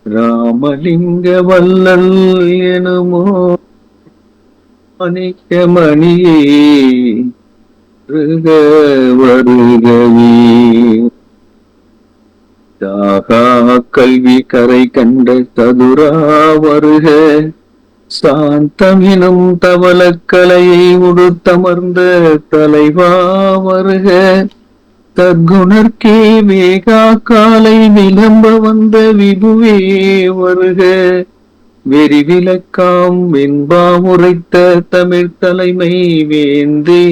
ராமலிங்க வல்லல் எனுமோ மாணிக்க மணியே வருக வருகவே. சாகா கல்வி கரை கண்ட சதுரா வருக. சாந்தமினும் தவளக்கலையை உடுத்தமர்ந்த தலைவா வருக. தற்குணர்க்கே வேகா காலை விளம்ப வந்த விபுவே வருக. வெறிவிலக்காம் வெண்பா உரைத்த தமிழ் தலைமை வேந்தே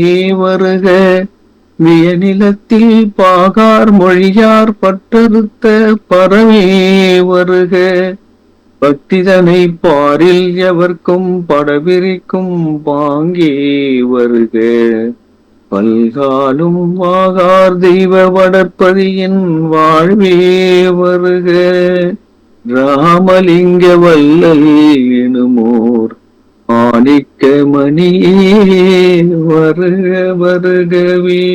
வருக. வியநிலத்தில் பாகார் மொழியார் பட்டறுத்த பரவே வருக. பக்திதனை பாரில் எவர்க்கும் படவிரிக்கும் பாங்கே வருக. பல்காலும் வாகார் தெய்வ வடற்பதியின் வாழ்வே வருக. ராமலிங்க வல்லல் எனுமோர் மாணிக்க மணியே வருக வருகவே.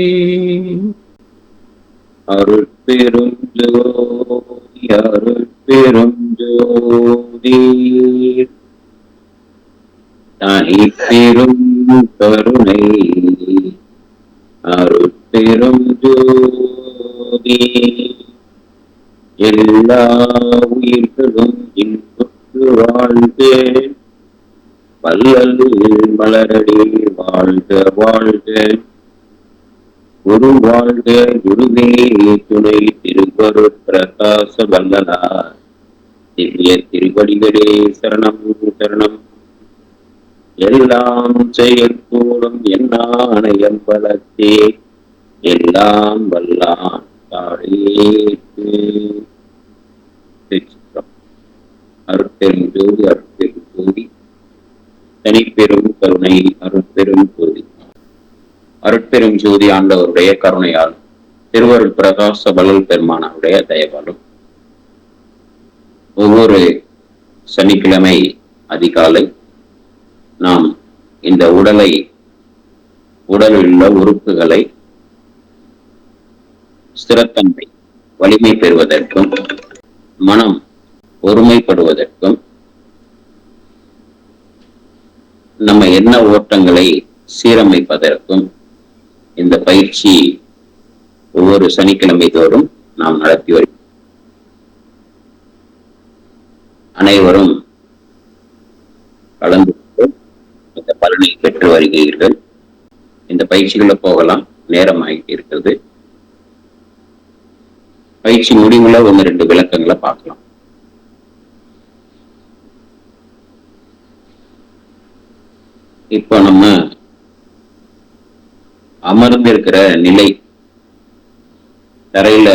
அருட்பெரும் ஜோதி அருட்பெரும் ஜோதி தனிப்பெரும் கருணை அருட்பெரும் ஜோதி எல்லா உயிர்களும் இன்புற்று வாழ்க. வள்ளல் மலரடி வாழ்க வாழ்க. குரு வாழ்க குருவே துணை திருவருட் பிரகாச வல்லலார் திவ்ய திருவடிகளே சரணம் சரணம். எல்லாம் செயற்கூடும் என்னாணயம் பலத்தே எல்லாம் வல்லான் தாழேற்கு. அருட்பெரும் ஜோதி அருட்பெரும் ஜோதி தனிப்பெரும் கருணை அருட்பெரும் ஜோதி. அருட்பெரும் ஜோதி ஆண்டவருடைய கருணையால் திருவருள் பிரகாச வள்ளல் பெருமானவருடைய தயவாலும் ஒவ்வொரு சனிக்கிழமை அதிகாலை நாம் இந்த உடலில் உள்ள உறுப்புகளை ஸ்திரத்தன்மை வலிமை பெறுவதற்கும் மனம் ஒருமைப்படுவதற்கும் நம்ம எண்ண ஓட்டங்களை சீரமைப்பதற்கும் இந்த பயிற்சி ஒவ்வொரு சனிக்கிழமை தோறும் நாம் நடத்தி வருகிறோம். அனைவரும் கலந்து இந்த பலனை பெற்று வருகிறீர்கள். இந்த பயிற்சிகளை போகலாம், நேரம் ஆகிட்டு இருக்கிறது. பயிற்சி முடிவுல 1-2 விளக்கங்களை பார்க்கலாம். இப்போ நம்ம அமர்ந்திருக்கிற நிலை, தரையில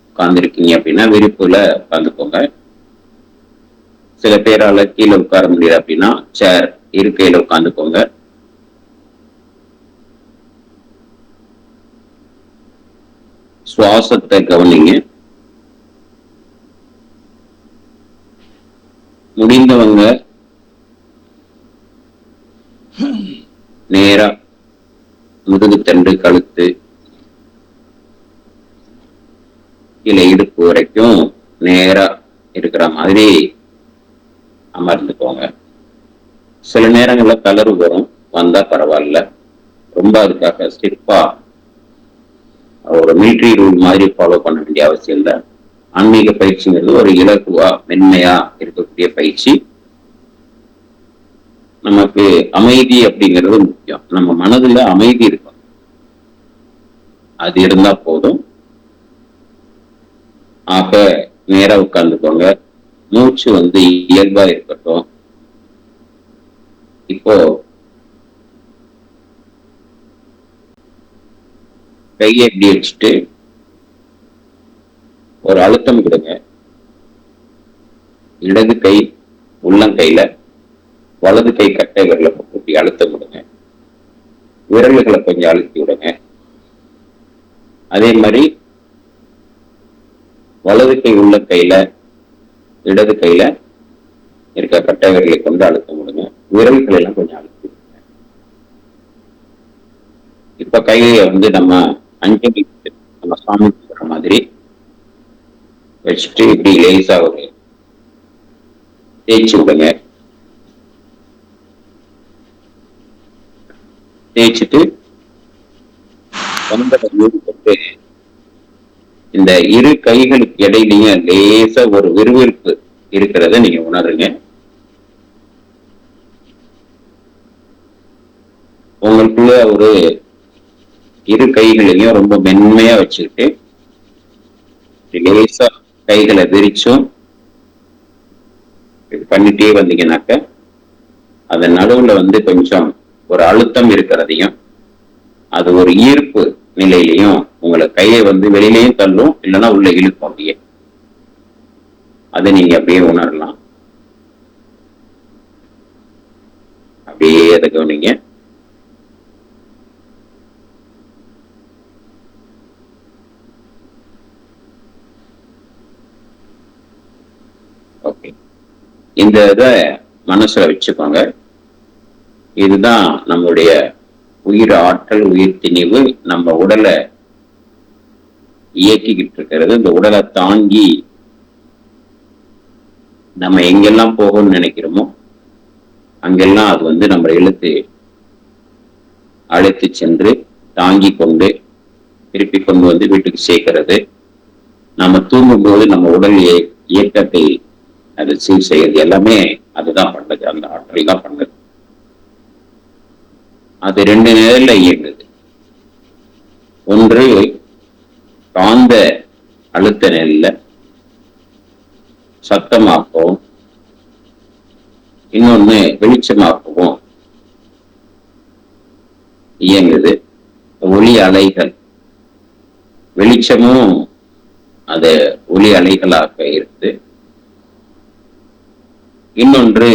உட்கார்ந்துருக்கீங்க அப்படின்னா விரிப்புல உட்கார்ந்துக்கோங்க. சில பேரால கீழே உட்கார முடியாது அப்படின்னா சேர் இருக்கையில உட்கார்ந்துக்கோங்க. சுவாசத்தை கவனிங்க. முடிந்தவங்க நேரா முதுகு தண்டு கழுத்து கீழே இடுப்பு வரைக்கும் நேரா இருக்கிற மாதிரி அமர்ந்துக்கோங்க. சில நேரங்கள்ல தளர்வு வந்தா பரவாயில்ல, ரொம்ப அதுக்காக ஸ்டிப்பா ஒரு மிலிட்ரி ரூல் மாதிரி ஃபாலோ பண்ண வேண்டிய அவசியம் இல்லை. ஆன்மீக பயிற்சிங்கிறது ஒரு இலகுவா மென்மையா இருக்கக்கூடிய பயிற்சி. நமக்கு அமைதி அப்படிங்கிறது முக்கியம். நம்ம மனதுல அமைதி இருக்கும், அது இருந்தா போதும். ஆக நேரா உட்கார்ந்துக்கோங்க. மூச்சு இயல்பா இருக்கட்டும். இப்போ கையை எப்படி வச்சுட்டு ஒரு அழுத்தம் கொடுங்க. இடது கை உள்ளங்கையில, வலது கை கட்டை விரலை கூட்டி அழுத்தம் கொடுங்க. விரல்களை கொஞ்சம் அழுத்தி விடுங்க. அதே மாதிரி வலது கை உள்ளங்கையில, இடது கையில இருக்க கட்டை விரலை கொண்டு அழுத்தம் விடுங்க. விரல்களை எல்லாம் கொஞ்சம் அழுத்தி விடுங்க. இப்ப கையை நம்ம அஞ்சலி நம்ம சாமி மாதிரி வச்சுட்டு இப்படி லேசா ஒரு தேய்ச்சி விடுங்க. தேய்ச்சிட்டு இந்த இரு கைகளுக்கு இடையிலையும் லேசா ஒரு விறுவிறுப்பு இருக்கிறத நீங்க உணருங்க. உங்களுக்குள்ள ஒரு இரு கைகளையும் ரொம்ப மென்மையா வச்சுக்கிட்டு லேசா கைகளை விரிச்சும் பண்ணிட்டே வந்தீங்கன்னாக்க அதன் நடுவுல கொஞ்சம் ஒரு அழுத்தம் இருக்கிறதையும் அது ஒரு ஈர்ப்பு நிலையிலையும் உங்களை கையை வெளியிலையும் தள்ளும், இல்லைன்னா உள்ள இழுக்கும். அப்படியே அதை நீங்க அப்படியே உணரலாம். அப்படியே அதை கவனிங்க. ஓகே, இந்த இதை மனசுல வச்சுக்கோங்க. இதுதான் நம்மளுடைய உயிர் ஆற்றல், உயிர் திணிவு நம்ம உடலை இயக்கிக்கிட்டு இருக்கிறது. இந்த உடலை தாங்கி நம்ம எங்கெல்லாம் போகணும்னு நினைக்கிறோமோ அங்கெல்லாம் அது நம்ம அழைத்து சென்று தாங்கி கொண்டு திருப்பி கொண்டு வீட்டுக்கு சேர்க்கிறது. நம்ம தூங்கும்போது நம்ம உடல் இயக்கத்தை அது சீர் செய்யறது எல்லாமே அதுதான் பண்ணது. அந்த ஆற்றல் தான் பண்ணது. அது ரெண்டு நிலையில இயங்குது. ஒன்று காந்த அழுத்த நிலையில சத்தமாகவும், இன்னொன்னு வெளிச்சமாகவும் இயங்குது. ஒளி அலைகள், வெளிச்சமும் அது ஒளி அலைகளாக இருக்கு. இன்னொன்று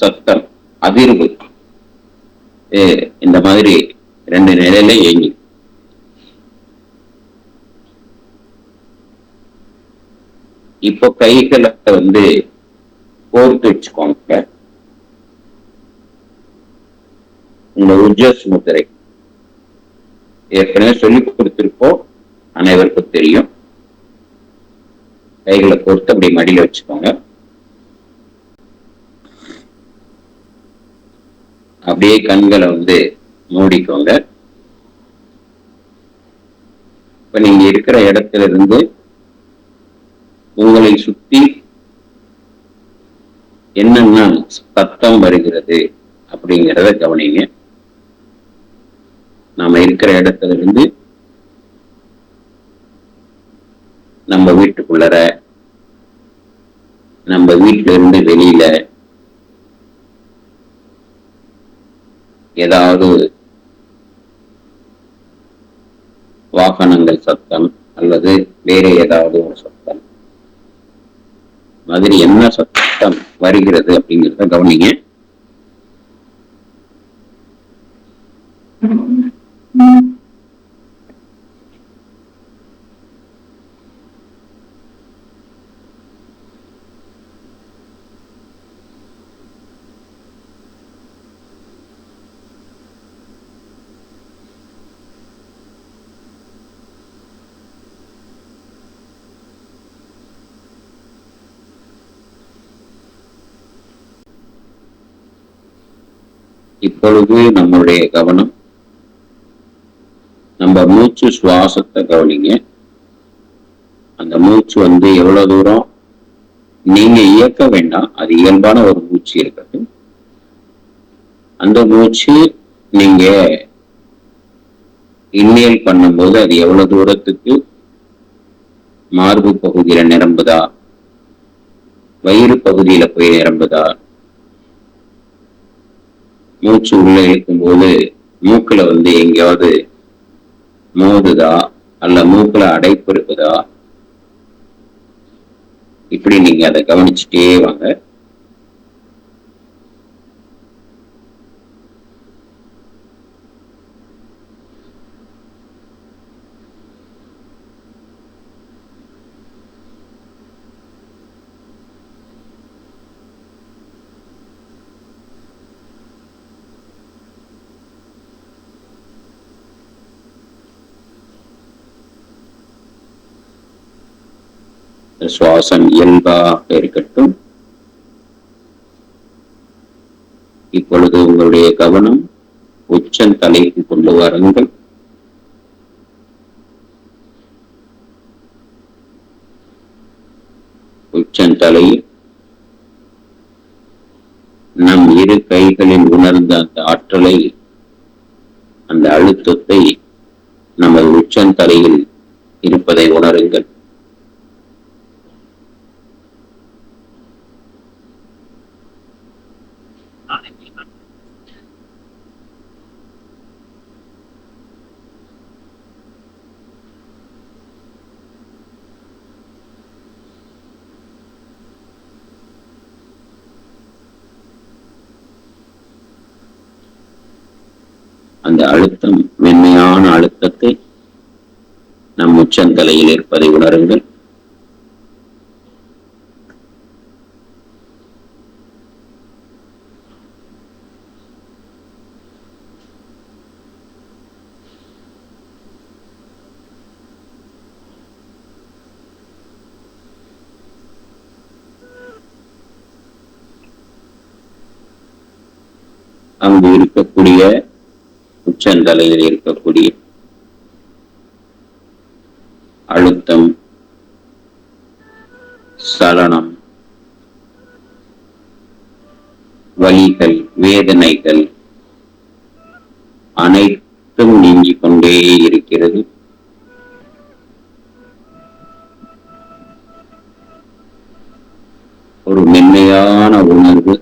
சத்தம், அதிர்வு. இந்த மாதிரி ரெண்டு நிலையில இயங்கி. இப்போ கைகளை கோர்த்து வச்சுக்கோங்க. இந்த உஜ்ஜஸ் முத்திரை ஏற்கனவே சொல்லி கொடுத்திருப்போம், அனைவருக்கும் தெரியும். கைகளை கோர்த்து அப்படி மடியில வச்சுக்கோங்க. அப்படியே கண்களை மூடிக்கோங்க. இப்ப நீங்க இருக்கிற இடத்துல இருந்து உங்களை சுத்தி என்னென்ன சத்தம் வருகிறது அப்படிங்கிறத கவனிங்க. நாம இருக்கிற இடத்துல இருந்து நம்ம வீட்டுக்குள்ளற, நம்ம வீட்டுல இருந்து வெளியில ஏதாவது வாகனங்கள் சத்தம் அல்லது வேற ஏதாவது ஒரு சத்தம் மாதிரி என்ன சத்தம் வருகிறது அப்படிங்கிறத கவனிங்க. இப்பொழுது நம்மளுடைய கவனம் நம்ம மூச்சு சுவாசத்தை கவனிங்க. அந்த மூச்சு எவ்வளவு தூரம் நீங்க இயக்க வேண்டாம், அது இயல்பான ஒரு மூச்சு இருக்குது. அந்த மூச்சு நீங்க இன்ஹேல் பண்ணும்போது அது எவ்வளவு தூரத்துக்கு மார்பு பகுதியில நிரம்புதா, வயிறு பகுதியில போய் நிரம்புதா, மூச்சு உள்ள இழுக்கும் போது மூக்குல எங்கேயாவது மோதுதா, அல்ல மூக்குல அடைப்பு இருக்குதா, இப்படி நீங்க அதை கவனிச்சுட்டே வாங்க. சுவாசம் இயல்பாக இருக்கட்டும். இப்பொழுது உங்களுடைய கவனம் உச்சந்தலைக்கு கொண்டு வாருங்கள். உச்சந்தலையில் நம் இரு கைகளில் உணர்ந்த அந்த ஆற்றலை, அந்த அழுத்தத்தை நமது உச்சந்தலையில் இருப்பதை உணருங்கள். அந்த அழுத்தம், மென்மையான அழுத்தத்தை நம் உச்சந்தலையில் இருப்பதை உணருங்கள். அங்கு இருக்கக்கூடிய உச்சந்தலையில் இருக்கக்கூடிய அழுத்தம், சலனம், வலிகள், வேதனைகள் அனைத்தும் நீங்கிக் கொண்டே இருக்கிறது. ஒரு மென்மையான உணர்வு,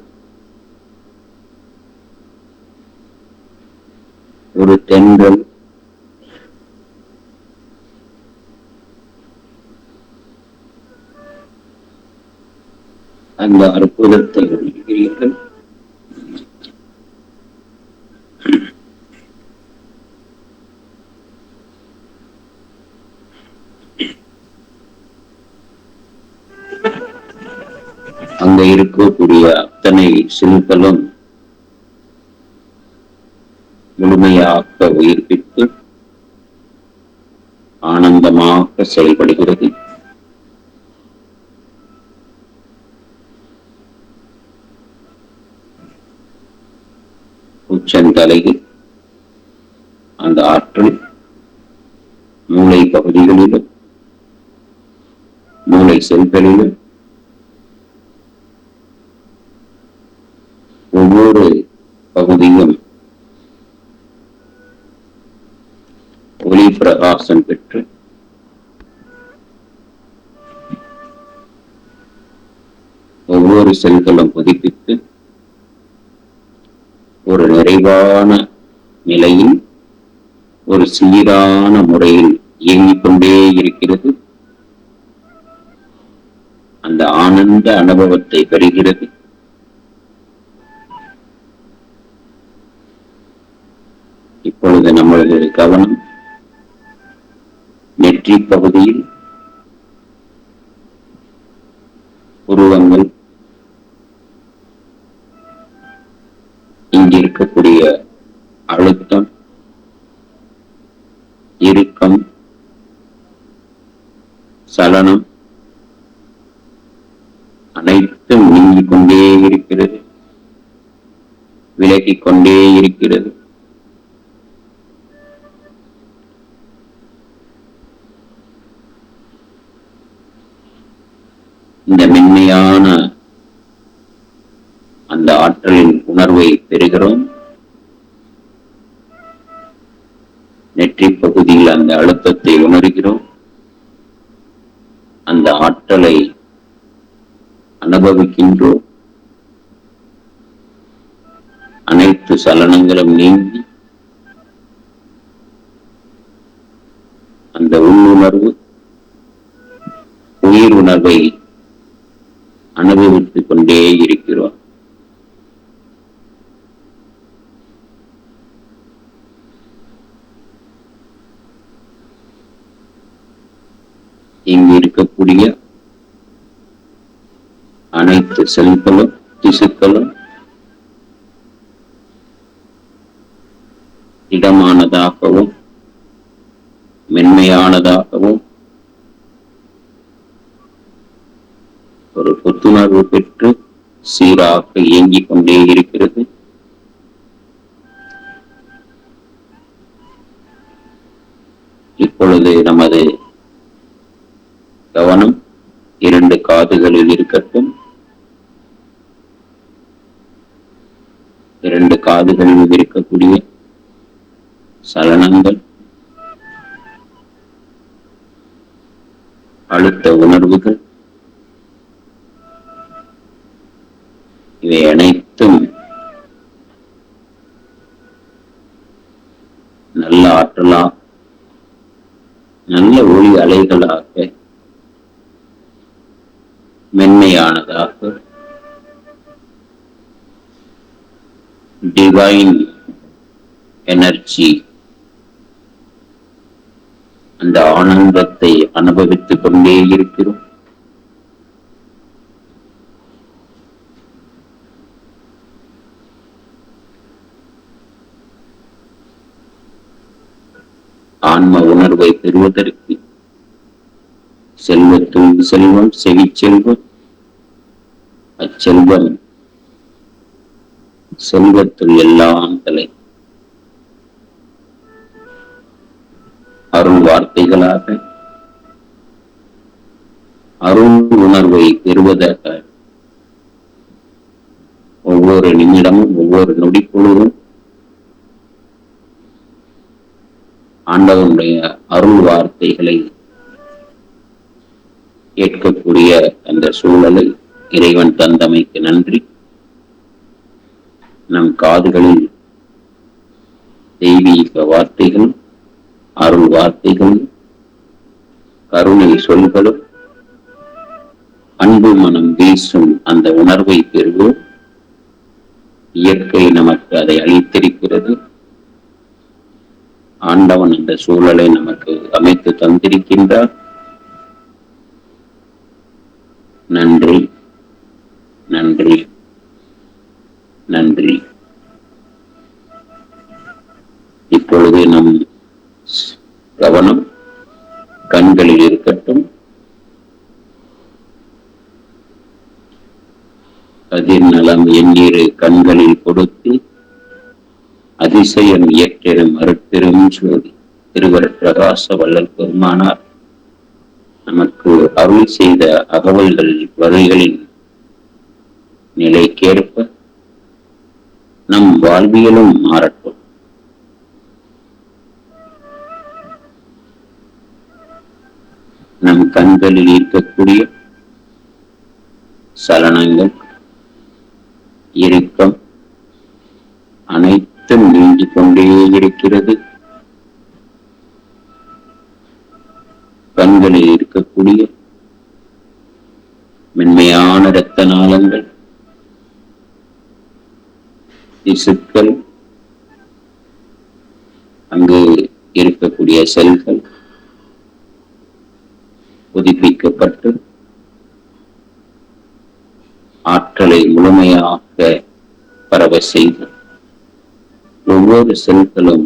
ஒரு தென்றல், அந்த அற்புதத்தை உணர்கிறீர்கள். அங்க இருக்கக்கூடிய அத்தனை சில்களும் முழுமையாக உயிர்ப்பித்து ஆனந்தமாக செயல்படுகிறது. உச்சந்தலையில் அந்த ஆற்றல் மூளை பகுதிகளிலும் மூளை செல்களிலும் ஒவ்வொரு பகுதியும் ஒளி பிரகாசம் பெற்று ஒவ்வொரு செல்களும் புதுப்பித்து ஒரு நிறைவான நிலையில், ஒரு சீரான முறையில் இயங்கிக் கொண்டே இருக்கிறது. அந்த ஆனந்த அனுபவத்தை பெறுகிறது. இப்பொழுது நம்மளது கவனம் நெற்றி பகுதியில் உருவங்கள், இங்கு இருக்கக்கூடிய அழுத்தம், இறுக்கம், சலனம் அனைத்தும் நீங்கிக் கொண்டே இருக்கிறது, விலகிக் கொண்டே இருக்கிறது. இந்த மென்மையான அந்த ஆற்றலின் உணர்வை பெறுகிறோம். நெற்றி பகுதியில் அந்த அழுத்தத்தை உணர்கிறோம். அந்த ஆற்றலை அனுபவிக்கின்றோம். அனைத்து சலனங்களும் நீங்கி அந்த உள்ளுணர்வு, உயிர் உணர்வை அனுபவித்துக் கொண்டே இருக்கிறோம். இங்கு இருக்கக்கூடிய அனைத்து செல்களும் திசுக்களும் இடமானதாகவும் மென்மையானதாகவும் ஒரு புத்துணர்வு பெற்று சீராக இயங்கிக் கொண்டே இருக்கிறது. இப்பொழுது நமது கவனம் 2 காதுகளில் இருக்கட்டும். 2 காதுகளில் இருக்கக்கூடிய சலனங்கள், அழுத்த உணர்வுகள், இவை அனைத்தும் நல்ல ஆற்றலா, நல்ல ஒளி அலைகளாக, மென்மையானதாக, டிவைன் எனர்ஜி, அந்த ஆனந்தத்தை அனுபவித்துக் கொண்டே இருக்கிறோம். ஆன்ம உணர்வை பெறுவதற்கு செல்வத்துள் செல்வம், செவிச்செல்வம், அச்செல்வம் செல்வத்துள் எல்லாம் தலை. அருள் வார்த்தைகளாக அருள் உணர்வை பெறுவதாக ஒவ்வொரு நிமிடமும், ஒவ்வொரு நொடிப்பொழுதும் ஆண்டவனுடைய அருள் வார்த்தைகளை கேட்கக்கூடிய அந்த சூழலை இறைவன் தந்தமைக்கு நன்றி. நம் காதுகளில் தெய்வீக வார்த்தைகளும், அருள் வார்த்தைகளும், கருணை சொல்களும், அன்பு மனம் வீசும் அந்த உணர்வை பெறுவோம். இயற்கை நமக்கு அதை அளித்திருக்கிறது. ஆண்டவன் அந்த சூழலை நமக்கு அமைத்து தந்திருக்கின்றார். நன்றி, நன்றி, நன்றி. இப்பொழுது நம் கவனம் கண்களில் இருக்கட்டும். கதிர் நலம் எண்ணீரு கண்களில் கொடுத்து அதிசயம் இயற்றிடும் அருட்பெரும் ஜோதி திருவர் பிரகாச வள்ளல் பெருமானார் நமக்கு அருள் செய்த அகவல்கள் வகைகளின் நிலைக்கேற்ப நம் வாழ்வியலும் மாறட்டும். நம் கண்களில் இருக்கக்கூடிய சலனங்கள், இறுக்கம் அனைத்தும் நீங்கிக் கொண்டே இருக்கிறது. கண்களில் இருக்கக்கூடிய மென்மையான இரத்த நாளங்கள், திசுக்கள், அங்கு இருக்கக்கூடிய செல்கள் புதுப்பிக்கப்பட்டு ஆற்றலை முழுமையாக பரவ செய்து ஒவ்வொரு செல்களும்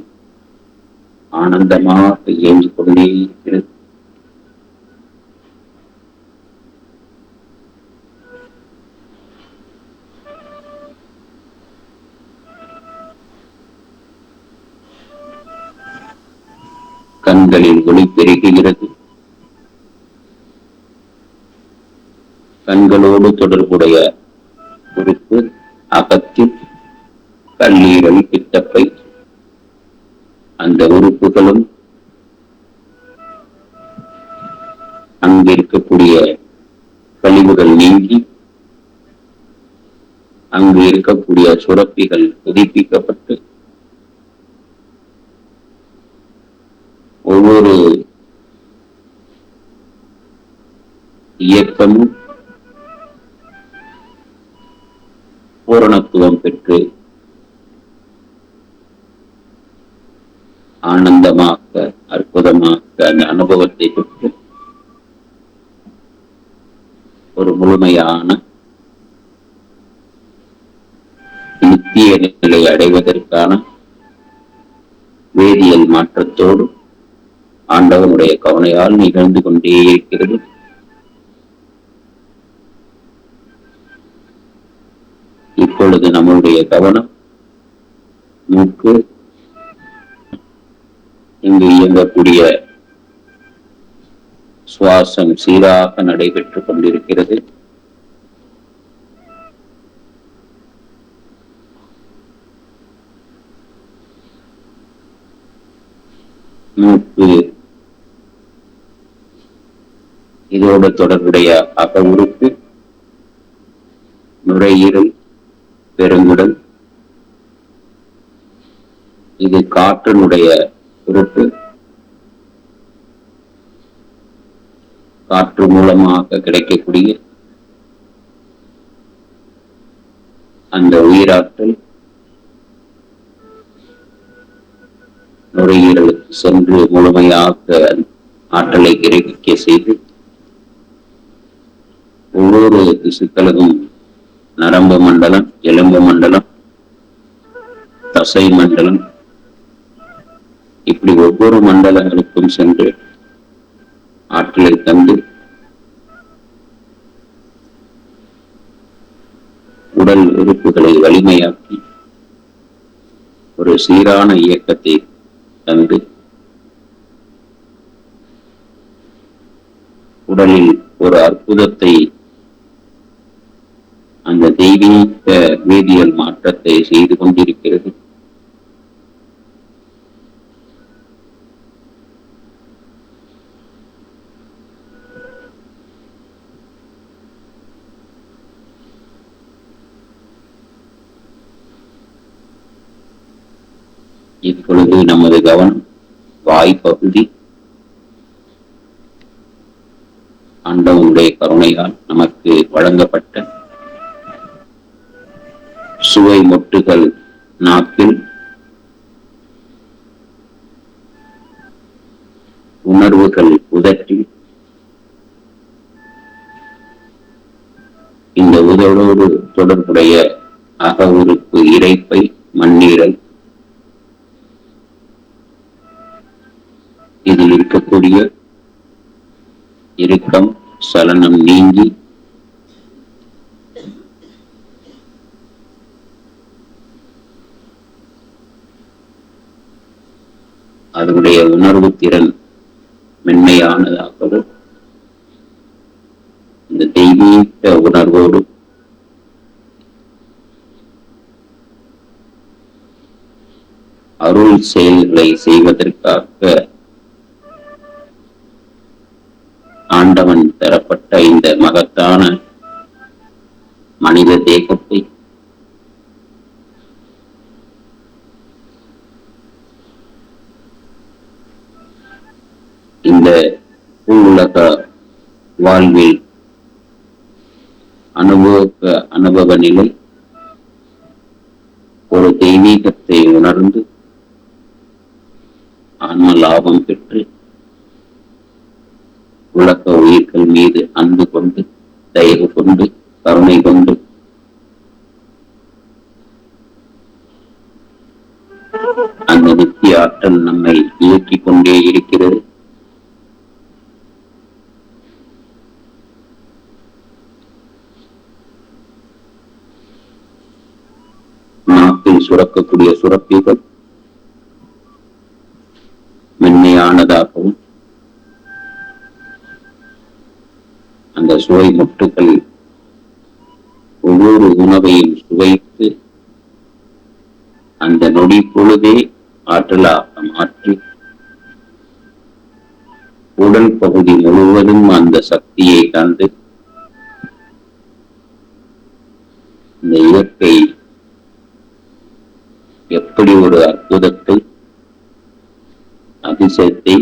ஆனந்தமாக இயங்கிக் கொண்டே இருக்கிறது. கண்களில் ஒளி பெருகுகிறது. கண்களோடு தொடர்புடைய உறுப்பு அகத்தில் கல்லீரல், பித்தப்பை, அந்த உறுப்புகளும் அங்கு இருக்கக்கூடிய கழிவுகள் நீங்கி அங்கு இருக்கக்கூடிய சுரப்பிகள் புதுப்பிக்கப்பட்டு ஒவ்வொரு இயக்கமும் பூரணத்துவம் பெற்று ஆனந்தமாக, அற்புதமாக அந்த அனுபவத்தை பெற்று ஒரு முழுமையான நித்திய நிலை அடைவதற்கான வேதியியல் மாற்றத்தோடு ஆண்டவனுடைய கருணையால் நிகழ்ந்து கொண்டே இருக்கிறது. இப்பொழுது நம்முடைய கவனம் மூக்கு, இங்கு இயங்கக்கூடிய சுவாசம் சீராக நடைபெற்றுக் கொண்டிருக்கிறது. மூக்கு இதோடு தொடர்புடைய அக உறுப்பு, நுரையீரல், பெருங்குடல். இது காற்றினுடைய உறுப்பு. காற்று மூலமாக கிடைக்கக்கூடிய அந்த உயிராற்றல் நுரையீரலுக்கு சென்று முழுமையாக ஆற்றலை கிரகிக்க செய்து ஒவ்வொரு திசுக்களும் நரம்பு மண்டலம், எலும்பு மண்டலம், தசை மண்டலம், இப்படி ஒவ்வொரு மண்டலங்களுக்கும் சென்று ஆற்றலை தந்து உடல் உறுப்புகளை வலிமையாக்கி ஒரு சீரான இயக்கத்தை தந்து உடலில் ஒரு அற்புதத்தை, அந்த தெய்வீக வேதியியல் மாற்றத்தை செய்து கொண்டிருக்கிறது. இப்பொழுது நமது கவனம் வாய்ப்பகுதி. ஆண்டவனுடைய கருணையால் நமக்கு வழங்கப்பட்ட சுவை மொட்டுகள் நாக்கில், உணர்வுகள் உதட்டில், இந்த உதடோடு தொடர்புடைய அக உறுப்பு இரைப்பை, மண்ணீரல், இதில் இருக்கக்கூடிய இறுக்கம், சலனம் நீங்கி அதனுடைய உணர்வு திறன் மென்மையானதாகவும் இந்த தெய்வீக உணர்வோடு அருள் செயல்களை செய்வதற்காக ஆண்டவன் தரப்பட்ட இந்த மகத்தான மனித தேகத்தை இந்த உலக வாழ்வில் அனுபவ நிலை ஒரு தெய்வீகத்தை உணர்ந்து ஆன்ம லாபம் பெற்று உலக உயிர்கள் மீது அன்பு கொண்டு, தயவு கொண்டு, கருணை கொண்டு அந்த நித்திய ஆற்றல் நம்மை இயக்கிக் கொண்டே இருக்கிறது. நாக்கில் சுரக்கக்கூடிய சுரப்பிகள் மென்மையானதாகவும் அந்த சுவை மொட்டுகள் ஒவ்வொரு உணவையும் சுவைத்து அந்த நொடி பொழுதே ஆற்றலாக மாற்றி உடல் பகுதி முழுவதும் அந்த சக்தியை தந்து இந்த இயற்கை எப்படி ஒரு அற்புதத்தை, அதிசயத்தை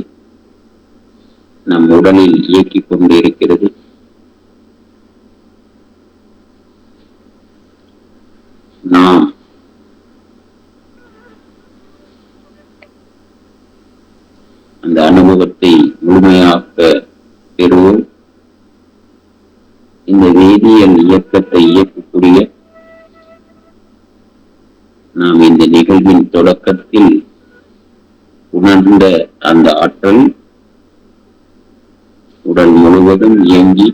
நம் உடலில் இயக்கிக் கொண்டிருக்கிறது. நாம் அந்த அனுபவத்தை முழுமையாக பெறுவோம். இந்த வேதியியல் இயக்கத்தை இயக்கக்கூடிய நாம் இந்த நிகழ்வின் தொடக்கத்தில் உணர்ந்த அந்த ஆற்றல் உடல் முழுவதும் இயங்கி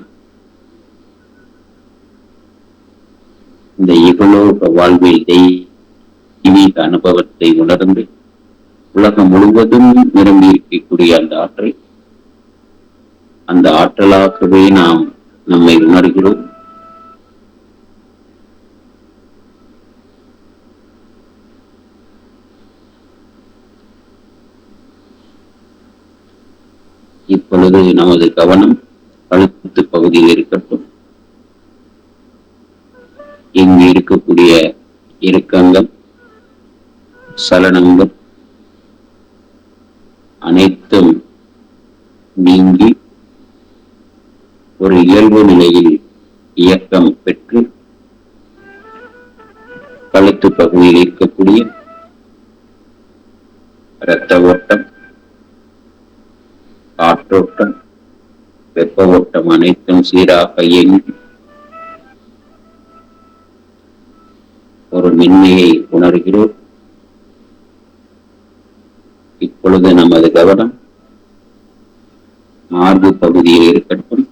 இந்த இகலோக வாழ்வில் தெய்வீக அனுபவத்தை உணர்ந்து உலகம் முழுவதும் நிரம்பி இருக்கக்கூடிய அந்த ஆற்றல் அந்த ஆற்றலாகவே நாம் நம்மை உணர்கிறோம். இப்பொழுது நமது கவனம் கழுத்து பகுதியில் இருக்கட்டும். இங்கு இருக்கக்கூடிய இறுக்கங்கள், சலனங்கள் அனைத்தும் நீங்கி ஒரு இயல்பு நிலையில் இயக்கம் பெற்று கழுத்து பகுதியில் இருக்கக்கூடிய இரத்த ஓட்டம், காற்றோட்டம், வெப்ப ஓட்டம் அனைத்தும் சீராக இயங்கி ஒரு மென்மையை உணர்கிறோம். இப்பொழுது நமது கவனம் மார்பு பகுதியில் இருக்கட்டும்.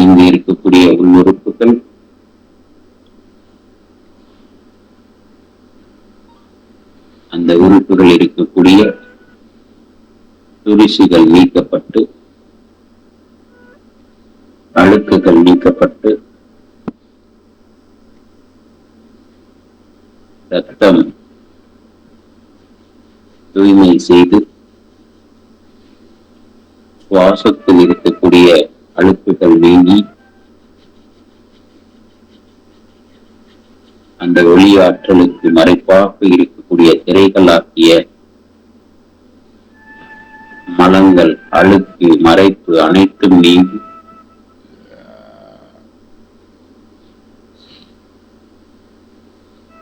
இங்கு இருக்கக்கூடிய உள்ளுறுப்புகள் அந்த உறுப்புகள் இருக்கக்கூடிய துரிசுகள் நீக்கப்பட்டு, அழுக்குகள் நீக்கப்பட்டு, ரத்தம் தூய்மை செய்து, சுவாசத்தில் இருக்கக்கூடிய அழுக்குகள் நீங்கி அந்த ஒளியாற்றலுக்கு மறைப்பாக இருக்கக்கூடிய திரைகளாக்கிய மலங்கள், அழுக்கு, மறைப்பு அனைத்தும் நீங்கி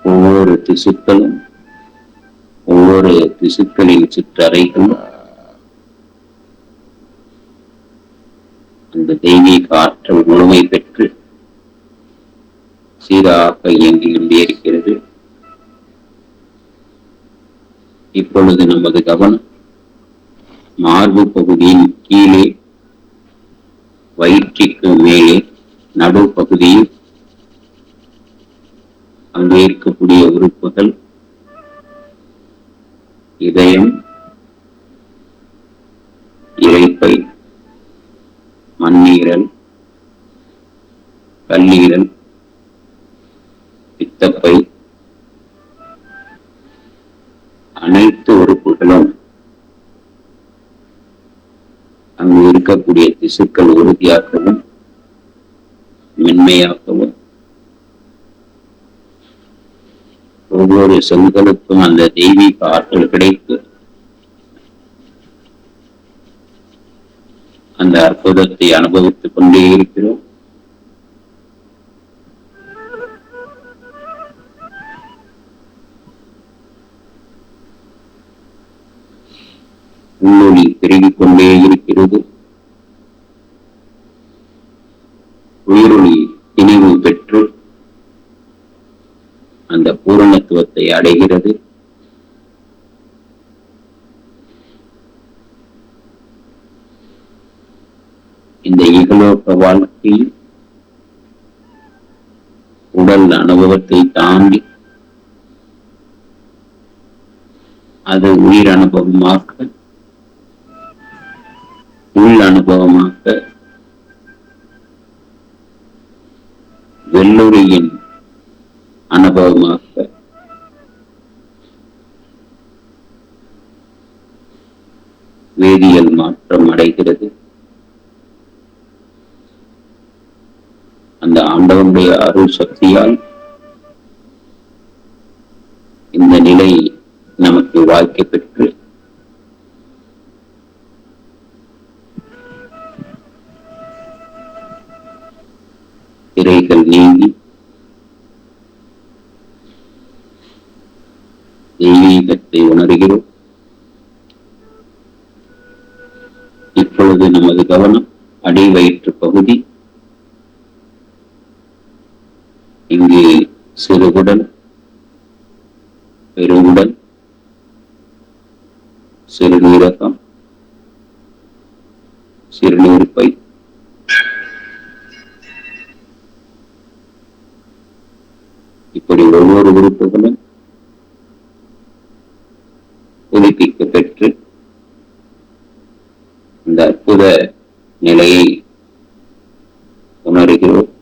ஒவ்வொரு திசுக்களும், ஒவ்வொரு திசுக்களின் சிற்றறைகளும் அந்த தெய்வீக ஆற்றல் முழுமை பெற்று சீராக இயங்கிக் கொண்டே இருக்கிறது. இப்பொழுது நமது கவனம் மார்பு பகுதியின் கீழே, வயிற்றுக்கு மேலே, நடு பகுதியில் அங்கே இருக்கக்கூடிய உறுப்புகள், இதயம், இரைப்பை, மண்ணீரல், கல்லீரல், பித்தப்பை, அனைத்து உறுப்புகளும் அங்கு இருக்கக்கூடிய திசுக்கள் உறுதியாகவும் மென்மையாகவும், ஒவ்வொரு செல்களுக்கும் அந்த தெய்வீக ஆற்றல் கிடைத்து அந்த அற்புதத்தை அனுபவித்துக் கொண்டே இருக்கிறோம். உள்ளொளி பெருகிக் கொண்டே இருக்கிறது. உயிரொளி திணிவு பெற்று அந்த பூரணத்துவத்தை அடைகிறது. இந்த இகலோக வாழ்க்கையில் உடல் அனுபவத்தை தாண்டி அது உயிர் அனுபவமாக, உள் அனுபவமாக, வெள்ளுரியின் அனுபவமாக வேதியியல் மாற்றம் அடைகிறது. அந்த ஆண்டவனுடைய அருள் சக்தியால் இந்த நிலை நமக்கு வாழ்க்கை பெற்று திரைகள் நீங்கி தெய்வீகத்தை உணர்கிறோம். இப்பொழுது நமது கவனம் அடி வயிற்று பகுதி, இங்கு சிறுகுடல், பெருங்குடல், சிறுநீரகம், சிறுநீர்ப்பை, இப்படி ஒவ்வொரு உறுப்புகளும் புதுப்பிக்க பெற்று நிலையை உணர்கிறோம்.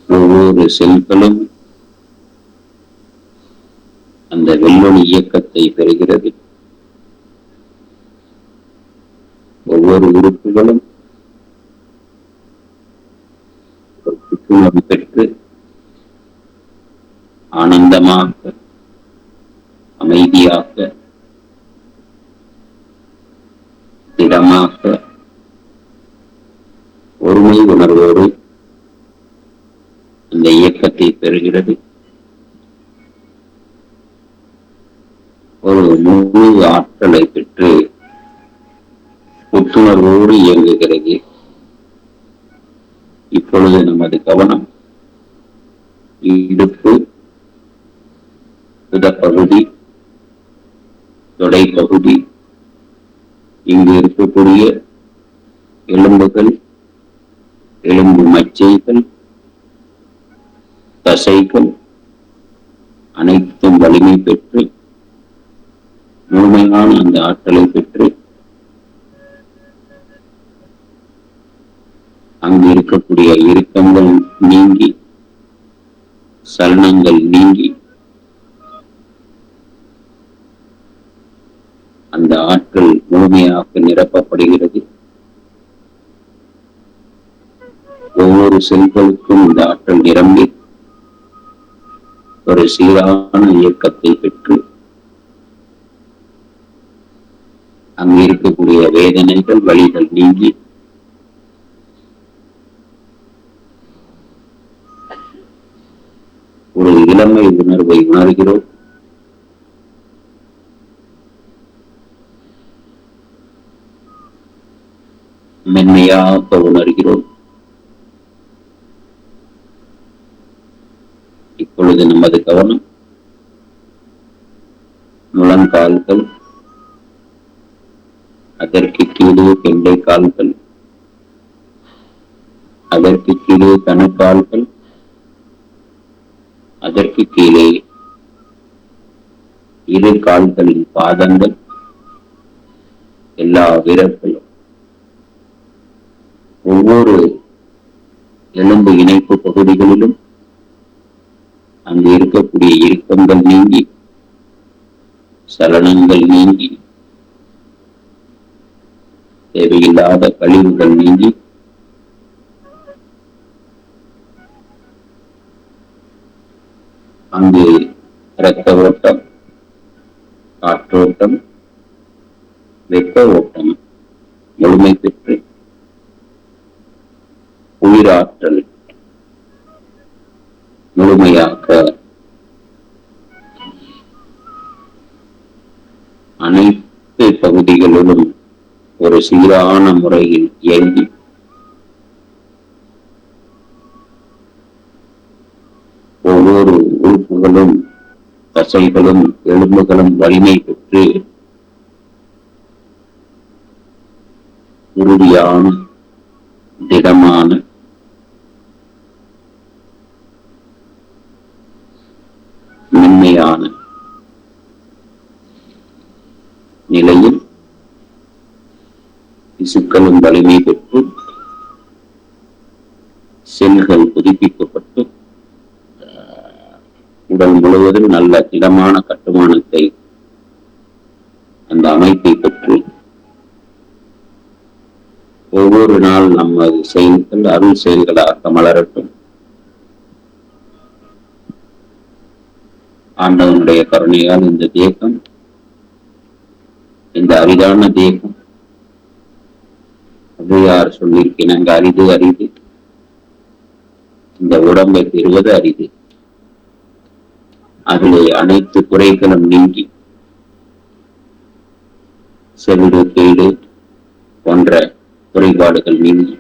ஒவ்வொரு செல்களும் அந்த வெள்ளொளி இயக்கத்தை பெறுகிறது. ஒவ்வொரு உறுப்புகளும் ஒரு புத்துணர்வு பெற்று ஆனந்தமாக, அமைதியாக, திடமாக, ஒருமை உணர்வோடு அந்த இயக்கத்தை பெறுகிறது. ஒரு முழு ஆற்றலை பெற்று புத்துணர்வோடு இயங்குகிறது. இப்பொழுது நமது கவனம் இடுப்பு, உதப்பகுதி, தொடைப்பகுதி, இங்கு இருக்கக்கூடிய எலும்புகள், எலும்பு மச்சைகள், தசைகள் அனைத்தும் வலிமை பெற்று முழுமையான அந்த ஆற்றலை பெற்று அங்கு இருக்கக்கூடிய இறுக்கங்கள் நீங்கி, சலனங்கள் நீங்கி, அந்த ஆற்றல் முழுமையாக நிரப்பப்படுகிறது. ஒவ்வொரு செல்களுக்கும் இந்த ஆற்றல் நிரம்பி ஒரு சீரான இயக்கத்தை பெற்று அங்கு இருக்கக்கூடிய வேதனைகள், வலிகள் நீங்கி ஒரு இளமை உணர்வை உணர்கிறோம். மென்மையாக உணர்கிறோம். இப்பொழுது நமது கவனம் முழங்கால்கள், அதற்கு கீழே கெண்டை கால்கள், அதற்கு கீழே கணுக்கால்கள், அதற்கு கீழே இரு கால்களின் பாதங்கள், எல்லா விரல்களும், ஒவ்வொரு எலும்பு இணைப்பு பகுதிகளிலும் அங்கு இருக்கக்கூடிய இறுக்கங்கள் நீங்கி, சலனங்கள் நீங்கி, தேவையில்லாத கழிவுகள் நீங்கி அங்கு இரத்த ஓட்டம், காற்றோட்டம், வெப்ப ஓட்டம் முழுமை பெற்று உயிராற்றல் முழுமையாக அனைத்து பகுதிகளிலும் ஒரு சீரான முறையில் இயங்கி ஒவ்வொரு உறுப்புகளும், தசைகளும், எலும்புகளும் வலிமை பெற்று உறுதியான, திடமான, மென்மையான நிலையில் திசுக்களும் வலிமை பெற்று செல்கள் புதுப்பிக்கப்பட்டு உடல் முழுவதும் நல்ல திடமான கட்டுமானத்தை, அந்த அமைப்பை பெற்று ஒவ்வொரு நாள் நமது செயல்கள் அருள் செயல்களாக மலரட்டும். ஆண்டவனுடைய கருணையால் இந்த தேகம், இந்த அரிதான தேகம், அது யார் சொல்லியிருக்கிறாங்க, அரிது அரிது, இந்த உடம்பை பெறுவது அரிது. அதிலே அனைத்து குறைகளும் நீங்கி செவிடு கேடு போன்ற குறைபாடுகள் நீங்கி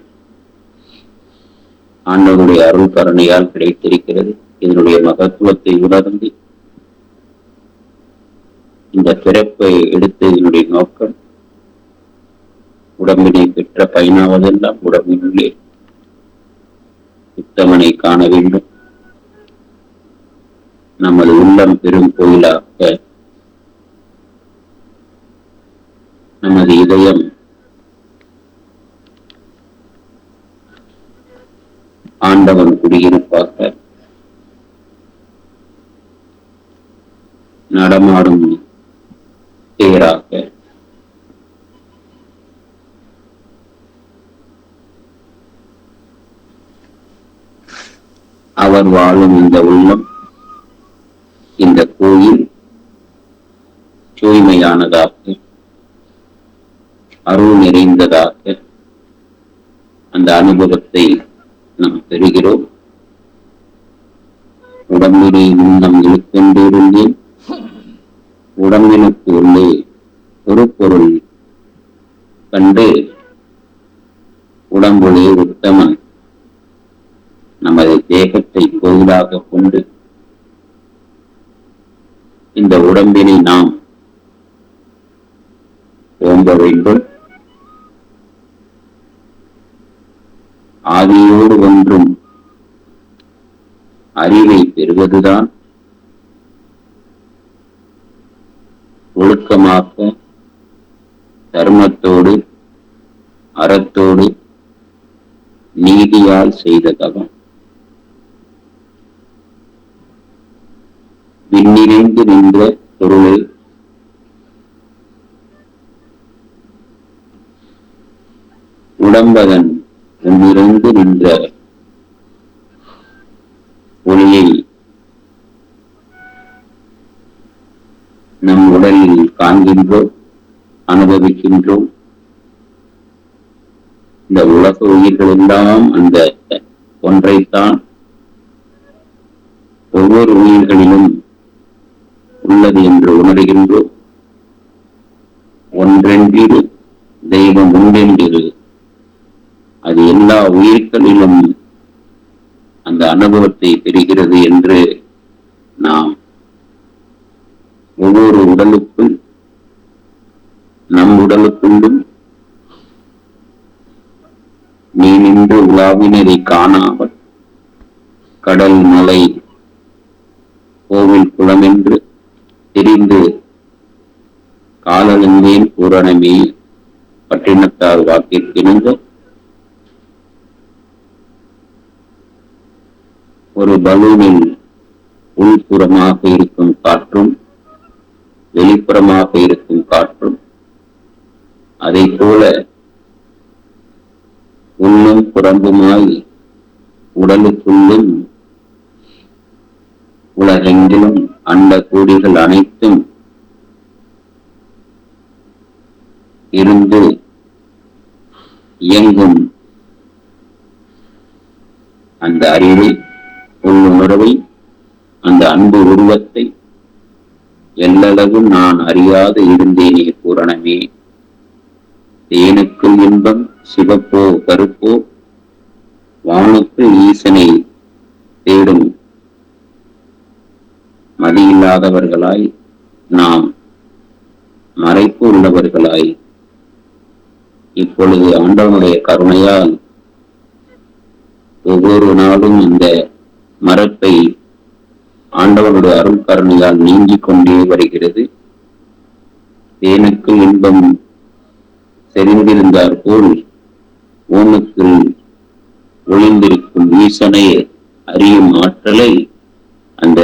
ஆண்டவருடைய அருள் கருணையால் கிடைத்திருக்கிறது. இதனுடைய மகத்துவத்தை உணர்ந்து இந்த பிறப்பை எடுத்து இதனுடைய நோக்கம் உடம்பினை பெற்ற பயனாவதெல்லாம் உடம்பினுள்ளே உத்தமனை காண வேண்டும். நமது உள்ளம் பெரும் கோயிலாக நமது இதயம் ஆண்டவன் குடியிருப்பாக நடமாடும் தேராக அவர் வாழும் இந்த உள்ளம், இந்த கோயில் தூய்மையானதாக அருள் நிறைந்ததாக அந்த அனுபவத்தை நாம் பெறுகிறோம். உடம்பினை முன்னம் இழுக்கொண்டிருந்தேன், உடம்பினுக்கு உள்ளே ஒரு பொருள் கண்டு உடம்புலே உத்தமன் நமது தேகத்தை கோயிலாக கொண்டு இந்த உடம்பினை நாம் ஓம்ப வேண்டும். ஆதியோடு ஒன்றும் அறிவை பெறுவதுதான் ஒழுக்கமாக்க தர்மத்தோடு அறத்தோடு நீதியால் செய்த தவம். விண்ணிறைந்து நின்ற பொருளை உடம்பதன் நிறைந்து நின்ற ஒளியை நம் உடலில் காண்கின்றோம், அனுபவிக்கின்றோம். இந்த உலக உயிர்கள் எல்லாம் அந்த ஒன்றைத்தான் ஒவ்வொரு உயிர்களிலும் உள்ளது என்று உணர்கின்றோம். ஒன்றென்றிரு தெய்வம் உண்டென்றிரு, அது எல்லா உயிர்களிலும் அந்த அனுபவத்தை பெறுகிறது என்று நாம் ஒவ்வொரு உடலுக்குள் நம் உடலுக்குள்ளும் நீ நின்று உலாவினரை காணாமல் கடல் மலை கோவில் குளம் என்று தெரிந்து காலறிந்தேன் பூரணமே பட்டினத்தார் வாக்கிற்கிணங்க ஒரு பலூனில் உள்புறமாக இருக்கும் காற்றும் வெளிப்புறமாக இருக்கும் காற்றும் அதை போல உள்ளும் புறம்புமாய் உடலுக்குள்ளும் உலகெங்கிலும் அண்ட கூடிகள் அனைத்தும் இருந்து இயங்கும் அந்த அறிவை, உள்ளுணர்வை, அந்த அன்பு உருவத்தை எல்லளவும் நான் அறியாது இருந்தேனே பூரணமே. தேனுக்குள் இன்பம் சிவப்போ கருப்போ வானுக்குள் ஈசனை தேடும் மதியில்லாதவர்களாய் நாம் மறைப்பு உள்ளவர்களாய் இப்பொழுது ஆண்டவனுடைய கருணையால் ஒவ்வொரு நாளும் இந்த மரத்தை ஆண்டவனுடைய அருள் கருணையால் நீங்கிக் கொண்டே வருகிறது. தேனுக்கு இன்பம் செறிந்திருந்தார் போல் ஊனுக்குள் ஒளிந்திருக்கும் ஈசனை அறியும் ஆற்றலை அந்த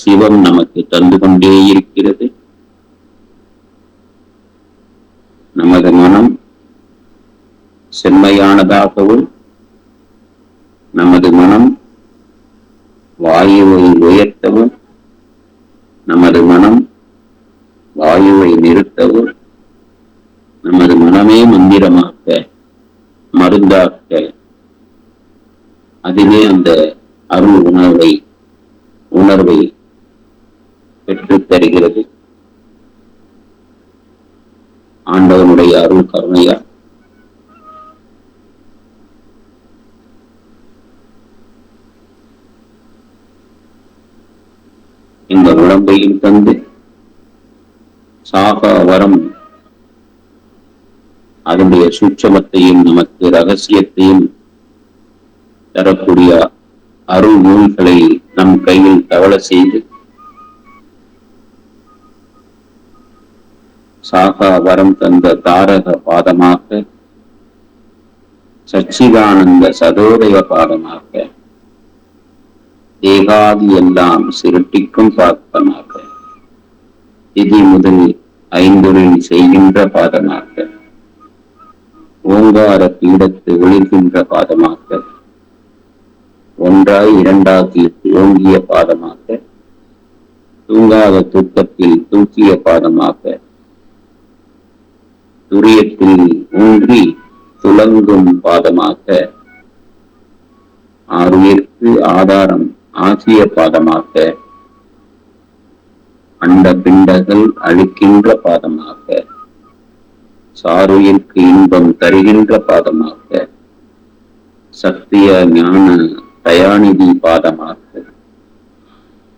சிவம் நமக்கு தந்து கொண்டே இருக்கிறது. நமது மனம் செம்மையானதாகவும் நமது மனம் வாயுவை உயர்த்தவும் நமது மனம் வாயுவை நிறுத்தவும் நமது மனமே மந்திரமாக்க மருந்தாக்க அதிலே அந்த அருள் உணர்வை பெற்றுத் தருகிறது. ஆண்டவனுடைய அருள் கருணையா இந்த உடம்பையும் தந்து சாகா வரம் அதனுடைய சூட்சமத்தையும் நமக்கு ரகசியத்தையும் தரக்கூடிய அருள் நூல்களை நம் கையில் தவள செய்து சாகா வரம் தந்த தாரக பாதமாக சச்சிதானந்த சதோதய பாதமாக தேகாதி எல்லாம் சிருட்டிக்கும் பாதமாக திதி முதல் ஐந்தொழில் செய்கின்ற பாதமாக ஓங்கார பீடத்து ஒளிர்கின்ற பாதமாக ஒன்றாய் இரண்டாகி ஓங்கிய பாதமாக தூங்காத தூக்கத்தில் தூக்கிய பாதமாக துரியத்தில் ஊன்றி துலங்கும் பாதமாக ஆறுயிர்க்கு ஆதாரம் ஆகிய பாதமாக அண்ட பிண்டங்கள் அழிக்கின்ற பாதமாக சாருயிர்க்கு இன்பம் தருகின்ற பாதமாக சத்திய ஞான தயாநிதி பாதமாக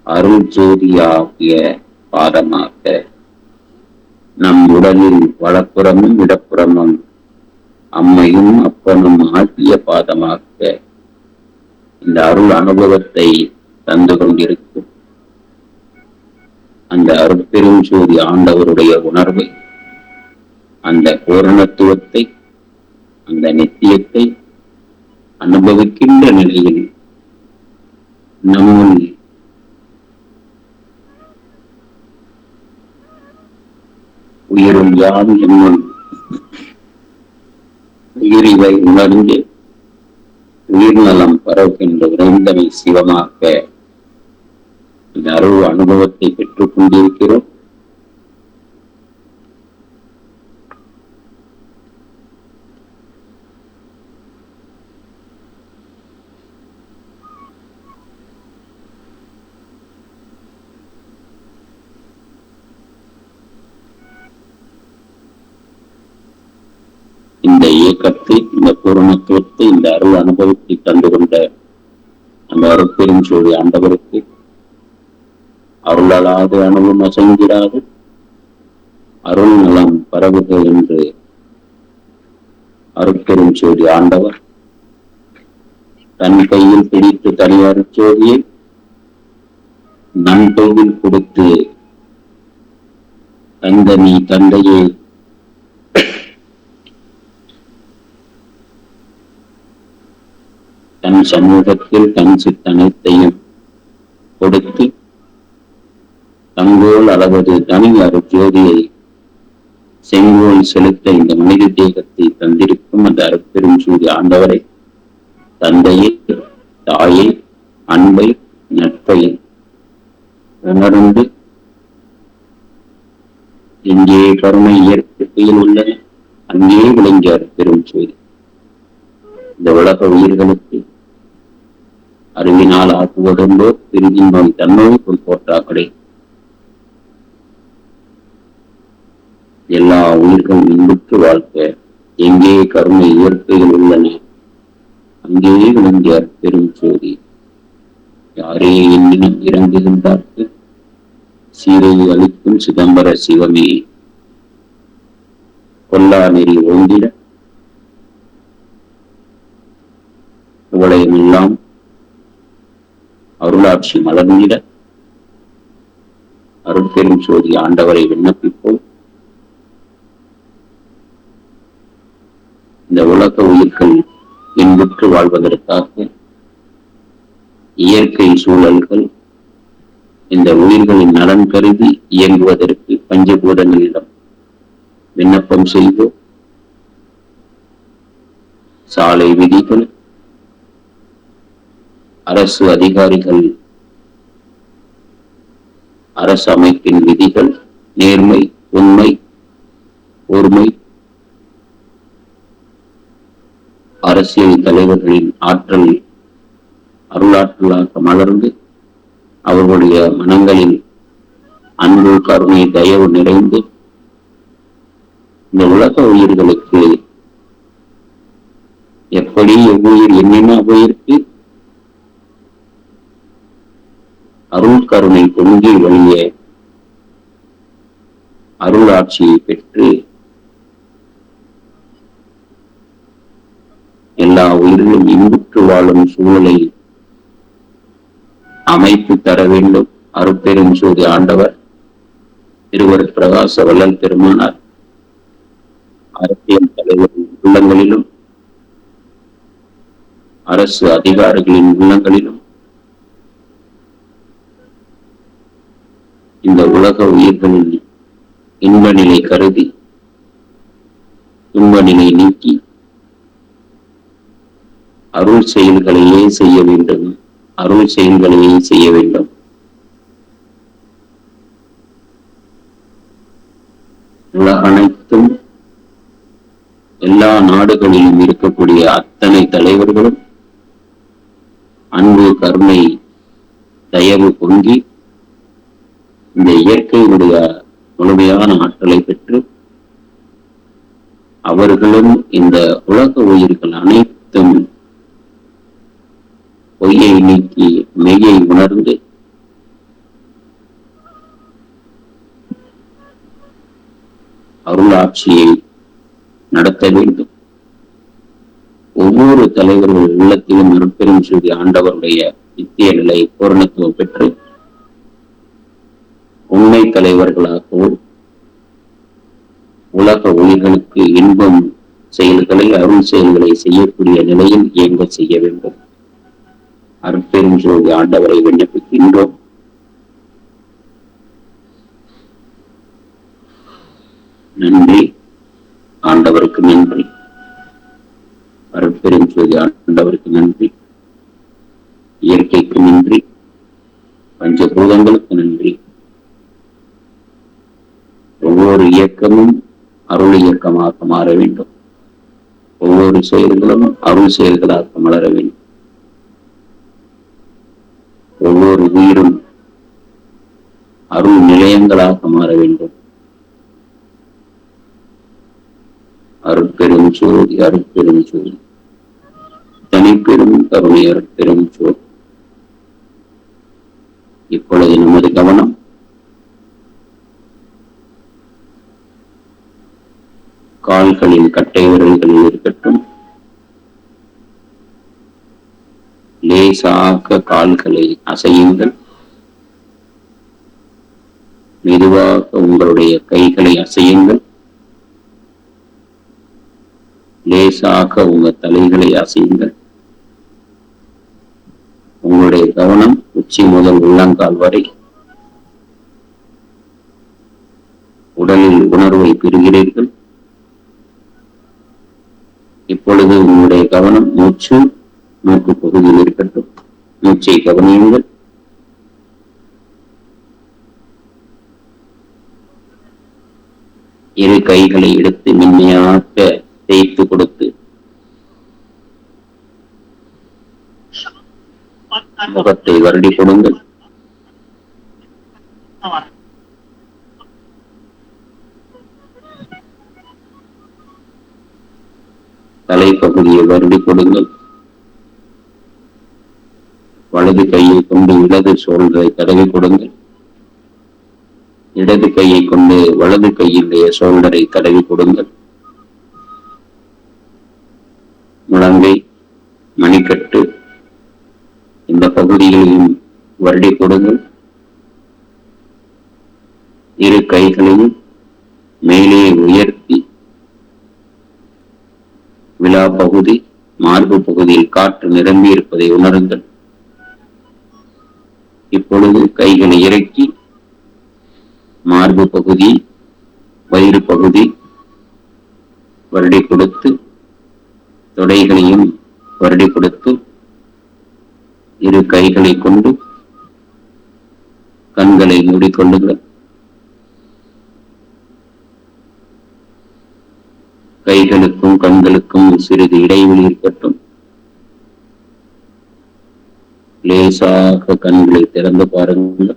அருள் ஜோதியாகிய பாதமாக நம் உடலில் வலப்புறமும் இடப்புறமும் அம்மையும் அப்பனும் ஆகிய பாதமாக இந்த அருள் அனுபவத்தை தந்து கொண்டிருக்கும் அந்த அருட்பெரும் ஜோதி ஆண்டவருடைய உணர்வை, அந்த பூரணத்துவத்தை, அந்த நித்தியத்தை அனுபவிக்கின்ற நிலையில் நம்முள் உயிரும் யாம் என்னுள் உயிரிவை உணர்ந்து உயிர்நலம் பரவுகின்ற உறைந்தமை சிவமாக்க இந்த அருள் அனுபவத்தை பெற்றுக் கொண்டிருக்கிறோம். இந்த இயக்கத்தை, இந்த பூரணத்துவத்தை, இந்த அருள் அனுபவத்தை தந்து கொண்ட அந்த அருட்பெரும் ஜோதி ஆண்டவருக்கு அருளலாது அணுவும் அசைந்திராது அருள் நலம் பரவுக என்று அருட்பெரும் ஜோதி ஆண்டவர் தன் கையில் பிடித்து தனியார் ஜோதியை நன் கையில் கொடுத்து தந்த நீ தந்தையே தன் சமூகத்தில் தன் சித்தனைத்தையும் கொடுத்து தங்கோல் அளவது தனி அருட்ஜோதியை செங்கோல் செலுத்த இந்த மனித தேகத்தை தந்திருக்கும் அந்த அருட்பெரும் ஜோதி ஆண்டவரை, தந்தையை, தாயை, அன்பை, நட்பை உணர்ந்து இங்கே கருணை இயற்கையில் உள்ளன, அங்கே விளங்கிய அருட்பெரும் ஜோதி இந்த உலக உயிர்களுக்கு அறிவினால் ஆக்குவதென்றோ பிரிதி நோய் தன்னோய் கொள் போற்றாக்களே. எல்லா உயிர்களும் இன்புற்று வாழ்க்க எங்கே கருணை இயற்கையில் உள்ளன, அங்கே விளங்கிய பெரும் ஜோதி. யாரே என்னிடம் இறங்குகின்றார்க்கு சீரை அளிக்கும் சிதம்பர சிவமே. கொல்லா நெறி ஓங்கிட உலகமெல்லாம் அருளாட்சி மலர்ந்திட அருட்பெரும் ஜோதி ஆண்டவரை விண்ணப்பிப்போம். இந்த உலக உயிர்கள் இன்புற்று வாழ்வதற்காக இயற்கை சூழல்கள் இந்த உயிர்களின் நலன் கருதி இயங்குவதற்கு பஞ்சபூதங்களிடம் விண்ணப்பம் செய்தோம். சாலை விதிகள், அரசு அதிகாரிகள், அரசு அமைப்பின் விதிகள், நேர்மை, உண்மை, ஒருமை, அரசியல் தலைவர்களின் ஆற்றல் அருளாற்றலாக மலர்ந்து அவர்களுடைய மனங்களில் அன்பு, கருணை, தயவு நிறைந்து இந்த உலக உயிர்களுக்கு எப்படி எவ்வுயிர் என்னென்ன உயிருக்கு அருள் கருணை பொங்கி வழிய அருள் ஆட்சியை பெற்று எல்லா உயிர்களும் இன்புற்று வாழும் சூழலை அமைத்து தர வேண்டும். அருட்பெரும் ஜோதி ஆண்டவர் திருவர் பிரகாச வள்ளல் பெருமானார் அரசியல் தலைவரின் உள்ளங்களிலும் அரசு அதிகாரிகளின் உள்ளங்களிலும் இந்த உலக உயிர்களின் இன்ப நிலை கருதி துன்ப நிலை நீக்கி அருள் செயல்களையே செய்ய வேண்டும். அருள் செயல்களையே செய்ய வேண்டும். உலக அனைத்தும் எல்லா நாடுகளிலும் இருக்கக்கூடிய அத்தனை தலைவர்களும் அன்பு கருணை தயவு பொங்கி இந்த இயற்கையுடைய முழுமையான ஆற்றலை பெற்று அவர்களும் இந்த உலக உயிர்கள் அனைத்தும் பொய்யை நீக்கி மெய்யை உணர்ந்து அருளாட்சியை நடத்த வேண்டும். ஒவ்வொரு தலைவர்கள் உள்ளத்திலும் அருட்பெரும் ஜோதி ஆண்டவருடைய நித்திய நிலை பூரணத்துவம் பெற்று உண்மை தலைவர்களாகவும் உலக உயிர்களுக்கு இன்பம் செயல்களை அருள் செயல்களை செய்யக்கூடிய நிலையில் இயங்க செய்ய வேண்டும். அருட்பெரும் ஜோதி ஆண்டவரை விண்ணப்பிக்கின்றோம். நன்றி. ஆண்டவருக்கு நன்றி. அருட்பெரும் ஜோதி ஆண்டவருக்கு நன்றி. இயற்கைக்கு நன்றி. பஞ்சபூதங்களுக்கு நன்றி. ஒவ்வொரு இயக்கமும் அருள் இயக்கமாக மாற வேண்டும். ஒவ்வொரு செயல்களும் அருள் செயல்களாக மலர வேண்டும். ஒவ்வொரு உயிரும் அருள் நிலையங்களாக மாற வேண்டும். அருட்பெரும் ஜோதி, அருட்பெரும் ஜோதி, தனிப்பெரும் கருணை அருட்பெரும் ஜோதி. இப்பொழுது நமது கவனம் கால்களின் கட்டை விரல்களில் இருக்கட்டும். லேசாக கால்களை அசையுங்கள். மெதுவாக உங்களுடைய கைகளை அசையுங்கள். லேசாக உங்க தலைகளை அசையுங்கள். உங்களுடைய கவனம் உச்சி முதல் உள்ளங்கால் வரை உடலில் உணர்வை பெறுகிறீர்கள். இப்பொழுது உங்களுடைய கவனம் மூச்சு மூக்கு பகுதியில் இருக்கட்டும். மூச்சை கவனியுங்கள். இரு கைகளை எடுத்து மென்மையாக தேய்த்து கொடுத்து முகத்தை வருடி கொடுங்கள். தலைப்பகுதியை வருடி கொடுங்கள். வலது கையை கொண்டு இடது சோல்களை தடவி கொடுங்கள். இடது கையை கொண்டு வலது கையினுடைய சோல்டரை தடவி கொடுங்கள். முழங்கை, மணிக்கட்டு இந்த பகுதிகளையும் வருடி கொடுங்கள். இரு கைகளையும் மேலே உயர்த்தி விழா பகுதி, மார்பு பகுதியில் காற்று நிரம்பி இருப்பதை உணருங்கள். இப்பொழுது கைகளை இறக்கி மார்பு பகுதி, வயிறு பகுதி வருடி கொடுத்து, தொடைகளையும் வருடி கொடுத்து, இரு கைகளை கொண்டு கண்களை மூடிக்கொள்ளுங்கள். கைகளுக்கும் கண்களுக்கும் சிறிது இடைவெளி இருக்கட்டும். லேசாக கண்களை திறந்து பாருங்கள்.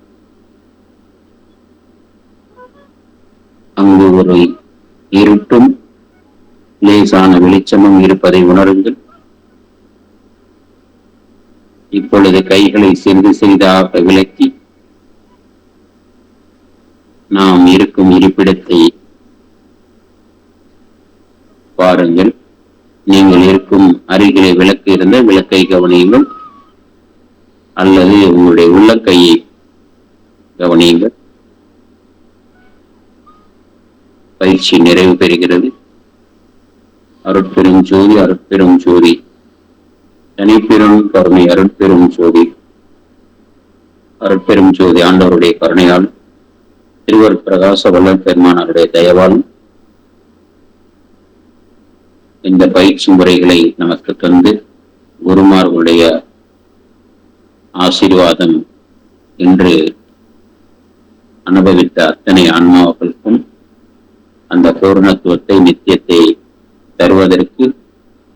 அங்கு ஒரு இருட்டும் லேசான வெளிச்சமும் இருப்பதை உணருங்கள். இப்பொழுது கைகளை சிறிது சிறிதாக விலக்கி நாம் இருக்கும் இருப்பிடத்தை பாருங்கள். நீங்கள் இருக்கும் அருகிலே விளக்கு இருந்த விளக்கை கவனியுங்கள், அல்லது உங்களுடைய உள்ளக்கையை கவனியுங்கள். பயிற்சி நிறைவு பெறுகிறது. அருட்பெரும் ஜோதி, அருட்பெரும் ஜோதி, தனிப்பெரும் கருணை, அருட்பெரும் ஜோதி, அருட்பெரும் ஜோதி ஆண்டவருடைய கருணையால், திருவர் பிரகாச வல்லல் பெருமானாருடைய தயவால் இந்த பயிற்சி முறைகளை நமக்கு தந்து குருமார்களுடைய ஆசீர்வாதம் இன்று அனுபவித்த அத்தனை ஆன்மாக்களுக்கும் அந்த பூரணத்துவத்தை, நித்தியத்தை தருவதற்கு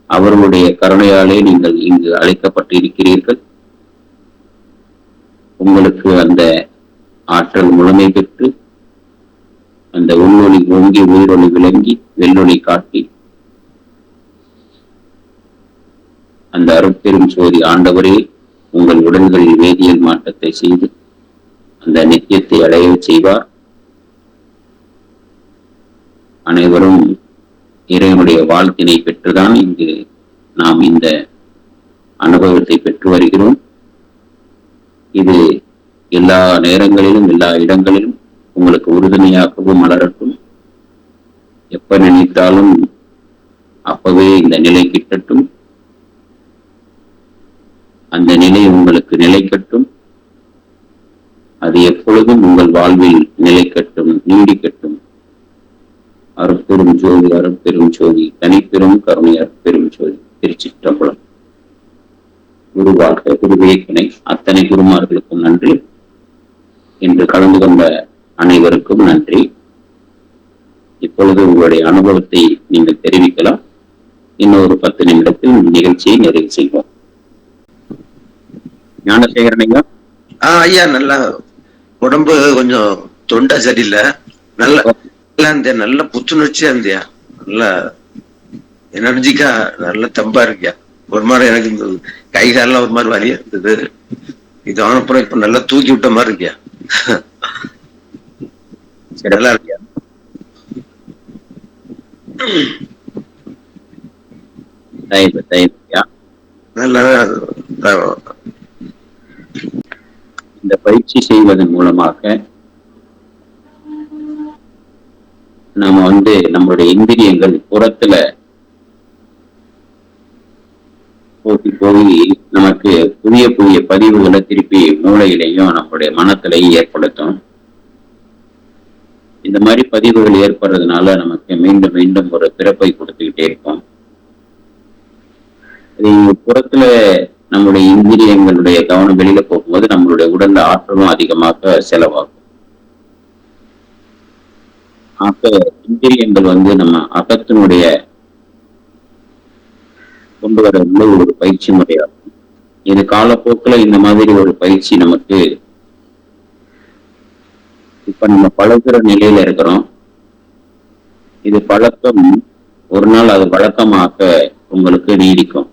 அவர்களுடைய கருணையாலே நீங்கள் இங்கு அழைக்கப்பட்டு இருக்கிறீர்கள். உங்களுக்கு அந்த ஆற்றல் முழுமை பெற்று அந்த உள்ளொளி ஓங்கி உயிரொளி விளங்கி வெள்ளொளி காட்டி அந்த அருட்பெரும் ஜோதி ஆண்டவரே உங்கள் உடல்களில் வேதியியல் மாற்றத்தை செய்து அந்த நித்தியத்தை அடைய செய்வார். அனைவரும் இறைவனுடைய வாழ்த்தினை பெற்றுதான் இங்கு நாம் இந்த அனுபவத்தை பெற்று வருகிறோம். இது எல்லா நேரங்களிலும் எல்லா இடங்களிலும் உங்களுக்கு உறுதுணையாகவும் மலரட்டும். எப்ப நினைத்தாலும் அப்பவே இந்த நிலை கிட்டட்டும். அந்த நிலை உங்களுக்கு நிலைக்கட்டும். அது எப்பொழுதும் உங்கள் வாழ்வில் நிலைக்கட்டும், நீடிக்கட்டும். அருட்பெரும் ஜோதி, அருட்பெரும் ஜோதி, தனிப்பெரும் கருணை, அருட்பெரும் ஜோதி. திருச்சிற்றம்பலம். குருவாக குருவே துணை. அத்தனை குருமார்களுக்கும் நன்றி. இன்று கலந்து கொண்ட அனைவருக்கும் நன்றி. இப்பொழுது உங்களுடைய அனுபவத்தை நீங்கள் தெரிவிக்கலாம். இன்னொரு 10 நிமிடத்தில் நிகழ்ச்சியை நிறைவு செய்வோம். ஞானசேகரன் ஐயா. ஐயா, நல்லா உடம்பு கொஞ்சம் தொண்டை சரியில்லை. நல்லா இருந்தியா, நல்ல புத்துணர்ச்சியா இருந்தியா, நல்ல எனர்ஜிக்கா, நல்ல தெம்பா இருக்கியா. ஒரு மாதிரி எனக்கு இந்த கை காலெல்லாம் ஒரு மாதிரி வலியா இருந்தது. இது ஆனப்புறம் இப்ப நல்லா தூக்கி விட்ட மாதிரி இருக்கியா. சரி, நல்லா இருக்கியா. நல்லா இந்த பயிற்சி செய்வதன் மூலமாக நாம நம்மளுடைய இந்திரியங்கள் புறத்துல போய் நமக்கு புதிய புதிய பதிவுகளை திருப்பி மூளையிலையும் நம்மளுடைய மனத்திலையும் ஏற்படுத்தும். இந்த மாதிரி பதிவுகள் ஏற்படுறதுனால நமக்கு மீண்டும் மீண்டும் ஒரு பிறப்பை கொடுத்துக்கிட்டே இருக்கும். புறத்துல நம்முடைய இந்திரியங்களுடைய கவனம் வெளியில போகும்போது நம்மளுடைய உடல்ல ஆற்றலும் அதிகமாக செலவாகும். அப்ப இந்திரியங்கள் நம்ம அகத்தினுடைய கொண்டு வர உள்ள ஒரு பயிற்சி முறையாகும். இது காலப்போக்குல இந்த மாதிரி ஒரு பயிற்சி நமக்கு இப்ப நம்ம பழகுற நிலையில இருக்கிறோம். இது பழக்கம் ஒரு நாள் அது வழக்கமாக உங்களுக்கு நீடிக்கும்.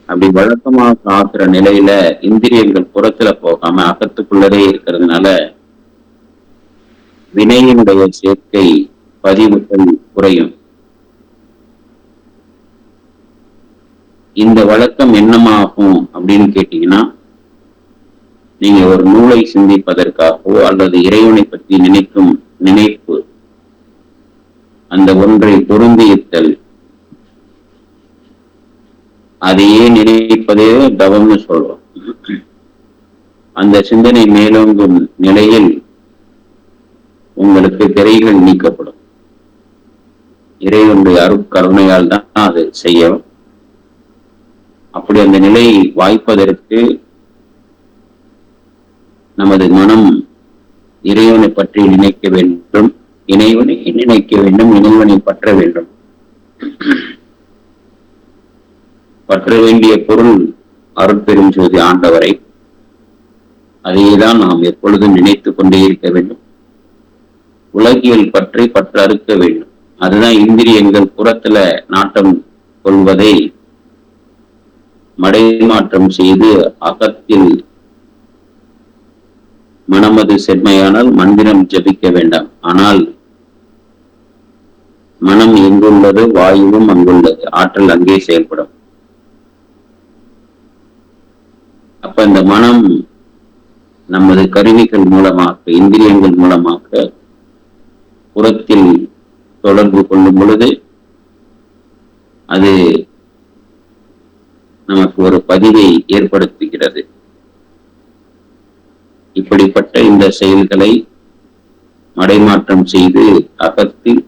அப்படி வழக்கமாக ஆக்குற நிலையில இந்திரியங்கள் புறத்துல போகாம அகத்துக்குள்ளதே இருக்கிறதுனால வினையினுடைய சேர்க்கை பதிவுகள் குறையும். இந்த வழக்கம் என்னமாகும் அப்படின்னு கேட்டீங்கன்னா, நீங்க ஒரு நூலை சிந்திப்பதற்காகவோ அல்லது இறைவனை பற்றி நினைக்கும் நினைப்பு, அந்த ஒன்றை பொருந்தியிருத்தல், அதையே நினைப்பதே தவம்னு சொல்றோம். அந்த சிந்தனை மேலோங்கும் நிலையில் உங்களுக்கு திரைகள் நீக்கப்படும். இறைவனுடைய அருட்கருணையால் தான் அது செய்யும். அப்படி அந்த நிலை வாய்ப்பதற்கு நமது மனம் இறைவனை பற்றி நினைக்க வேண்டும், இறைவனை நினைக்க வேண்டும், இறைவனை பற்ற வேண்டும். பற்ற வேண்டிய பொருள் அருட்பெரும் ஜோதி ஆண்டவரை. அதையேதான் நாம் எப்பொழுதும் நினைத்து கொண்டே இருக்க வேண்டும். உலகியல் பற்றி அறுக்க வேண்டும். அதுதான் இந்திரியங்கள் புறத்துல நாட்டம் கொள்வதை மடைமாற்றம் செய்து அகத்தில் மனமது செம்மையானால் மந்திரம் ஜபிக்க வேண்டாம். ஆனால் மனம் எங்குள்ளது, வாயுவும் அங்குள்ளது, ஆற்றல் அங்கே செயல்படும். அப்ப இந்த மனம் நமது கருவிகள் மூலமாக, இந்திரியங்கள் மூலமாக புறத்தில் தொடர்பு கொள்ளும் பொழுது அது நமக்கு ஒரு பதிவை ஏற்படுத்துகிறது. இப்படிப்பட்ட இந்த செயல்களை மடைமாற்றம் செய்து அகத்தில்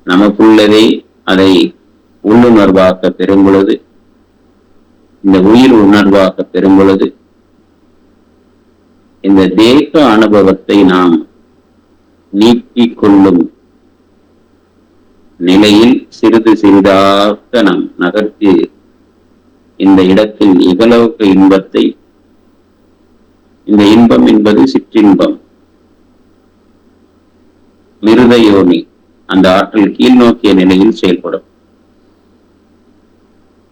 நமக்குள்ளதே அதை உள்ளுணர்வாக பெறும் பொழுது, இந்த உயிர் உணர்வாக பெறும் பொழுது, இந்த தேக அனுபவத்தை நாம் நீக்கிக் கொள்ளும் நிலையில் சிறிது சிறிதாக நாம் நகர்த்தி இந்த இடத்தில் இகலோக இன்பத்தை, இந்த இன்பம் என்பது சிற்றின்பம், மிருத யோனி, அந்த ஆற்றல் கீழ் நோக்கிய நிலையில் செயல்படும்.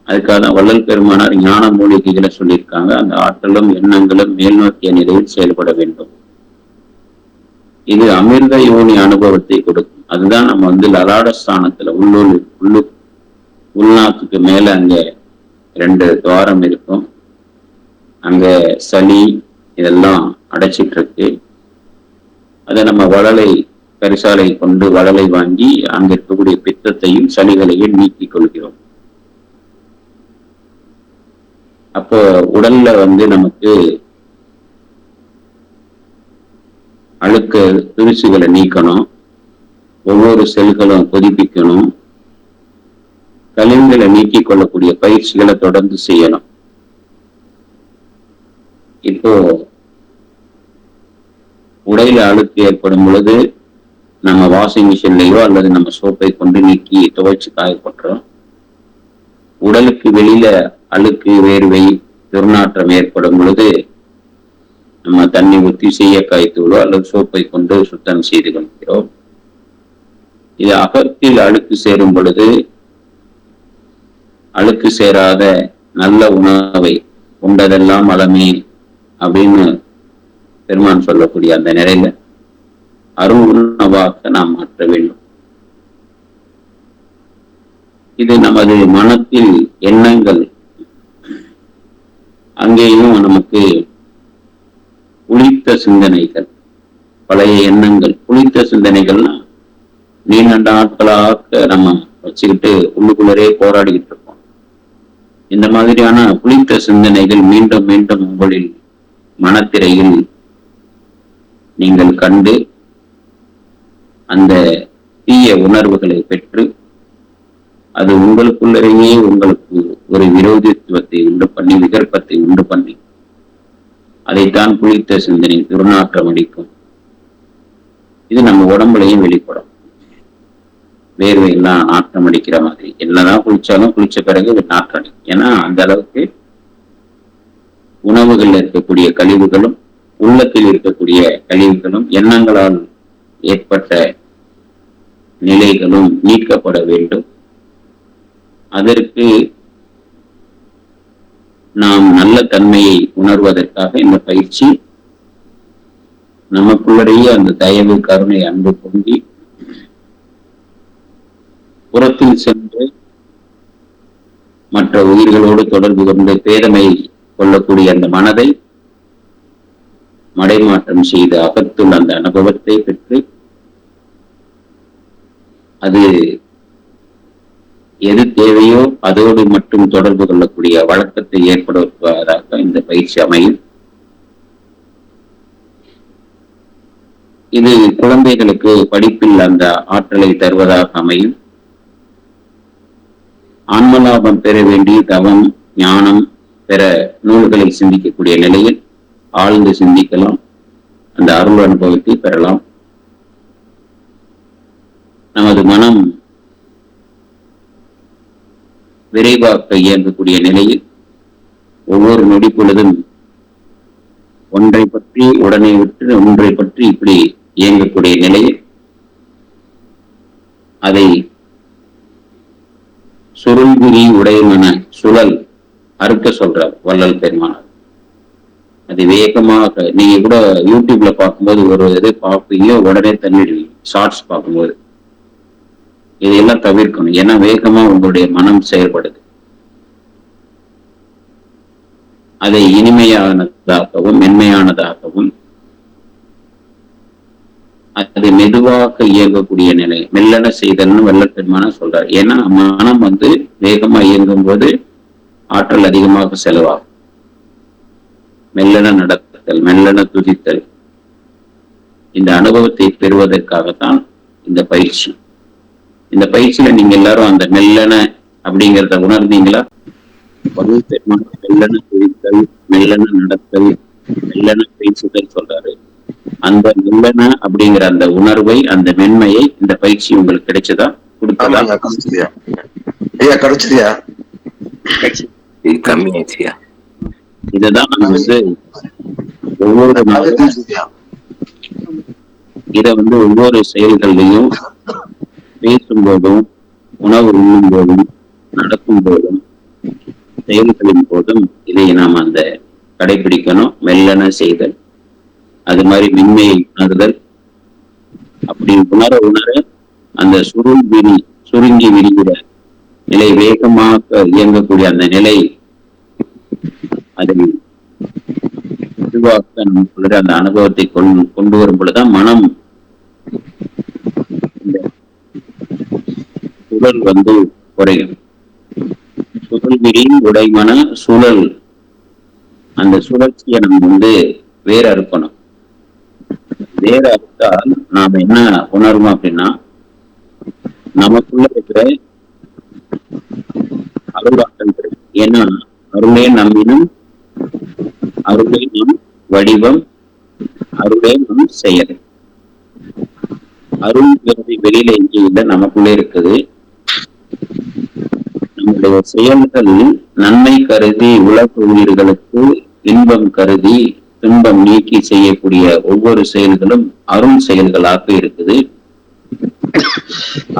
அதுக்காக வள்ளல் பெருமானார் ஞான மூலிகைகளை சொல்லியிருக்காங்க. அந்த ஆற்றலும் எண்ணங்களும் மேல் நோக்கிய நிலையில் செயல்பட வேண்டும். இது அமிர்த யோனி அனுபவத்தை கொடுக்கும். அதுதான் நம்ம லலாட ஸ்தானத்துல உள்நாக்குக்கு மேல அங்க 2 துவாரம் இருக்கும். அங்க சளி இதெல்லாம் அடைச்சிட்டு இருக்கு. அதை நம்ம வளலை பரிசாலை கொண்டு வளலை வாங்கி அங்க இருக்கக்கூடிய பித்தத்தையும் சளிகளையும் நீக்கிக் கொள்கிறோம். அப்போ உடல்ல நமக்கு அழுக்க துரிசுகளை நீக்கணும், ஒவ்வொரு செல்களும் புதுப்பிக்கணும், கழிவுகளை நீக்கிக் கொள்ளக்கூடிய பயிற்சிகளை தொடர்ந்து செய்யணும். இப்போ உடையில அழுக்கு ஏற்படும் பொழுது நம்ம வாஷிங் மிஷின்லயோ அல்லது நம்ம சோப்பை கொண்டு நீக்கி துவைச்சு காயப்பட்டுறோம். உடலுக்கு வெளியில அழுக்கு, வேர்வை, துர்நாற்றம் ஏற்படும் பொழுது நம்ம தண்ணி ஊற்றி சீயக்காய் தூளோ அல்லது சோப்பை கொண்டு சுத்தம் செய்து கொள்கிறோம். இது அகத்தில் அழுக்கு சேரும் பொழுது அழுக்கு சேராத நல்ல உணவை உண்டதெல்லாம் அலமே அப்படின்னு பெருமான் சொல்லக்கூடிய அந்த நிலையில அருள் உணவாக நாம் மாற்ற வேண்டும். இது நமது மனத்தில் எண்ணங்கள், அங்கேயும் நமக்கு புளித்த சிந்தனைகள், பழைய எண்ணங்கள், புளித்த சிந்தனைகள்னா நீண்ட நாட்களாக நம்ம வச்சுக்கிட்டு உள்ளுக்குள்ளரே போராடிக்கிட்டு இருக்கோம். இந்த மாதிரியான புளித்த சிந்தனைகள் மீண்டும் மீண்டும் உங்களில் மனத்திரையில் நீங்கள் கண்டு அந்த தீய உணர்வுகளை பெற்று அது உங்களுக்குள்ளேயே உங்களுக்கு ஒரு விரோதித்துவத்தை உண்டு பண்ணி, விகற்பத்தை உண்டு பண்ணி, அதைத்தான் புளித்த சிந்தனை துர்நாற்றம் அடிக்கும். இது நம்ம உடம்புலையும் வெளிப்படும். வேர்வை எல்லாம் நாற்றம் அடிக்கிற மாதிரி, என்னதான் குளிச்சாலும் குளிச்ச பிறகு நாற்றம் அடிக்கும். ஏன்னா அந்த அளவுக்கு உணவுகள்ல இருக்கக்கூடிய கழிவுகளும் உள்ளத்தில் இருக்கக்கூடிய கழிவுகளும் எண்ணங்களால் ஏற்பட்ட நிலைகளும் நீக்கப்பட வேண்டும். அதற்கு நாம் நல்ல தன்மையை உணர்வதற்காக இந்த பயிற்சி நமக்குள்ளேயே அந்த தயவு, கருணை, அன்பு பொங்கி புறத்தில் சென்று மற்ற உயிர்களோடு தொடர்பு கொண்டு பேதமை கொள்ளக்கூடிய அந்த மனதை மடைமாற்றம் செய்து அகத்துள்ள அந்த அனுபவத்தை பெற்று அது எது தேவையோ அதோடு மட்டும் தொடர்பு கொள்ளக்கூடிய வழக்கத்தை ஏற்படுத்துவதாக இந்த பயிற்சி அமையும். இது குழந்தைகளுக்கு படிப்பில் அந்த ஆற்றலை தருவதாக அமையும். ஆன்மலாபம் பெற வேண்டிய தவம், ஞானம் பெற நூல்களை சிந்திக்கக்கூடிய நிலையில் ஆழ்ந்து சிந்திக்கலாம், அந்த அருள் அனுபவத்தை பெறலாம். நமது மனம் விரைவாக்க இயங்கக்கூடிய நிலையில் ஒவ்வொரு நொடி பொழுதும் ஒன்றை பற்றி உடனே விட்டு ஒன்றை பற்றி இப்படி இயங்கக்கூடிய நிலை, அதை சுருள்விரி உடையமன சுழல் அறுக்க சொல்றார் வள்ளல் பெருமானார். அது வேகமாக நீங்க கூட யூடியூப்ல பார்க்கும்போது ஒரு இது பார்ப்பீங்க, உடனே தள்ளிடுவீங்க. ஷார்ட்ஸ் பார்க்கும்போது இதையெல்லாம் தவிர்க்கணும். ஏன்னா வேகமா உங்களுடைய மனம் செயல்படுது. அதை இனிமையானதாகவும் மென்மையானதாகவும் அது மெதுவாக இயங்கக்கூடிய நிலை மெல்லன செய்தல்னு வள்ளல் பெருமானார் சொல்றார். ஏன்னா மனம் வேகமா இயங்கும் போது ஆற்றல் அதிகமாக செலவாகும். மெல்லன நடத்தல், மெல்லன துதித்தல், இந்த அனுபவத்தை பெறுவதற்காகத்தான் இந்த பயிற்சி. இந்த பயிற்சியில நீங்க எல்லாரும் அந்த மெல்லன அப்படிங்கிறத உணர்ந்தீங்களா? வள்ளல் பெருமானார் மெல்லன துதித்தல், மெல்லன நடத்தல், மெல்லன பேசுதல் சொல்றாரு. அந்த மெல்லன அப்படிங்கிற அந்த உணர்வை, அந்த மென்மையை இந்த பயிற்சி உங்களுக்கு கிடைச்சதா? கொடுத்ததா? கிடைச்சதியா? கம்மியாச்சியா? இதுதான் நம்ம ஒவ்வொரு நாளும் இத ஒவ்வொரு செயல்களையும் பேசும்போதும், உணவு உண்ணும் போதும், நடக்கும் போதும், செயல்களின் போதும் இதை நாம் அந்த கடைபிடிக்கணும். மெல்லன செய்தல், அது மாதிரி மென்மையை உணர்தல். அப்படி உணர உணர அந்த சுருங்கி விரிகிற நிலை, வேகமாக இயங்கக்கூடிய அந்த நிலை, அதை உருவாக்க நமக்குள்ள அந்த அனுபவத்தை கொண்டு வரும் பொழுதுதான் மனம் இந்த சுழல் குறையும். சுழல் விரி உடைமன சுழல், அந்த சுழற்சியை நம்ம வேற அறுக்கணும். வேற அறுத்தால் நாம என்ன உணர்வோம் அப்படின்னா, நமக்குள்ள இருக்கிற அருளாற்றல் கிடைக்கும். ஏன்னா அருளே நம்மினும், அருளே நம் வடிவம், அருளே நம் செயல். அருள் வெளியில எங்கே இல்லை, நமக்குள்ளே இருக்குது. நம்முடைய செயல்கள் நன்மை கருதி உலக உயிர்களுக்கு இன்பம் கருதி துன்பம் நீக்கி செய்யக்கூடிய ஒவ்வொரு செயல்களும் அருள் செயல்களாக இருக்குது.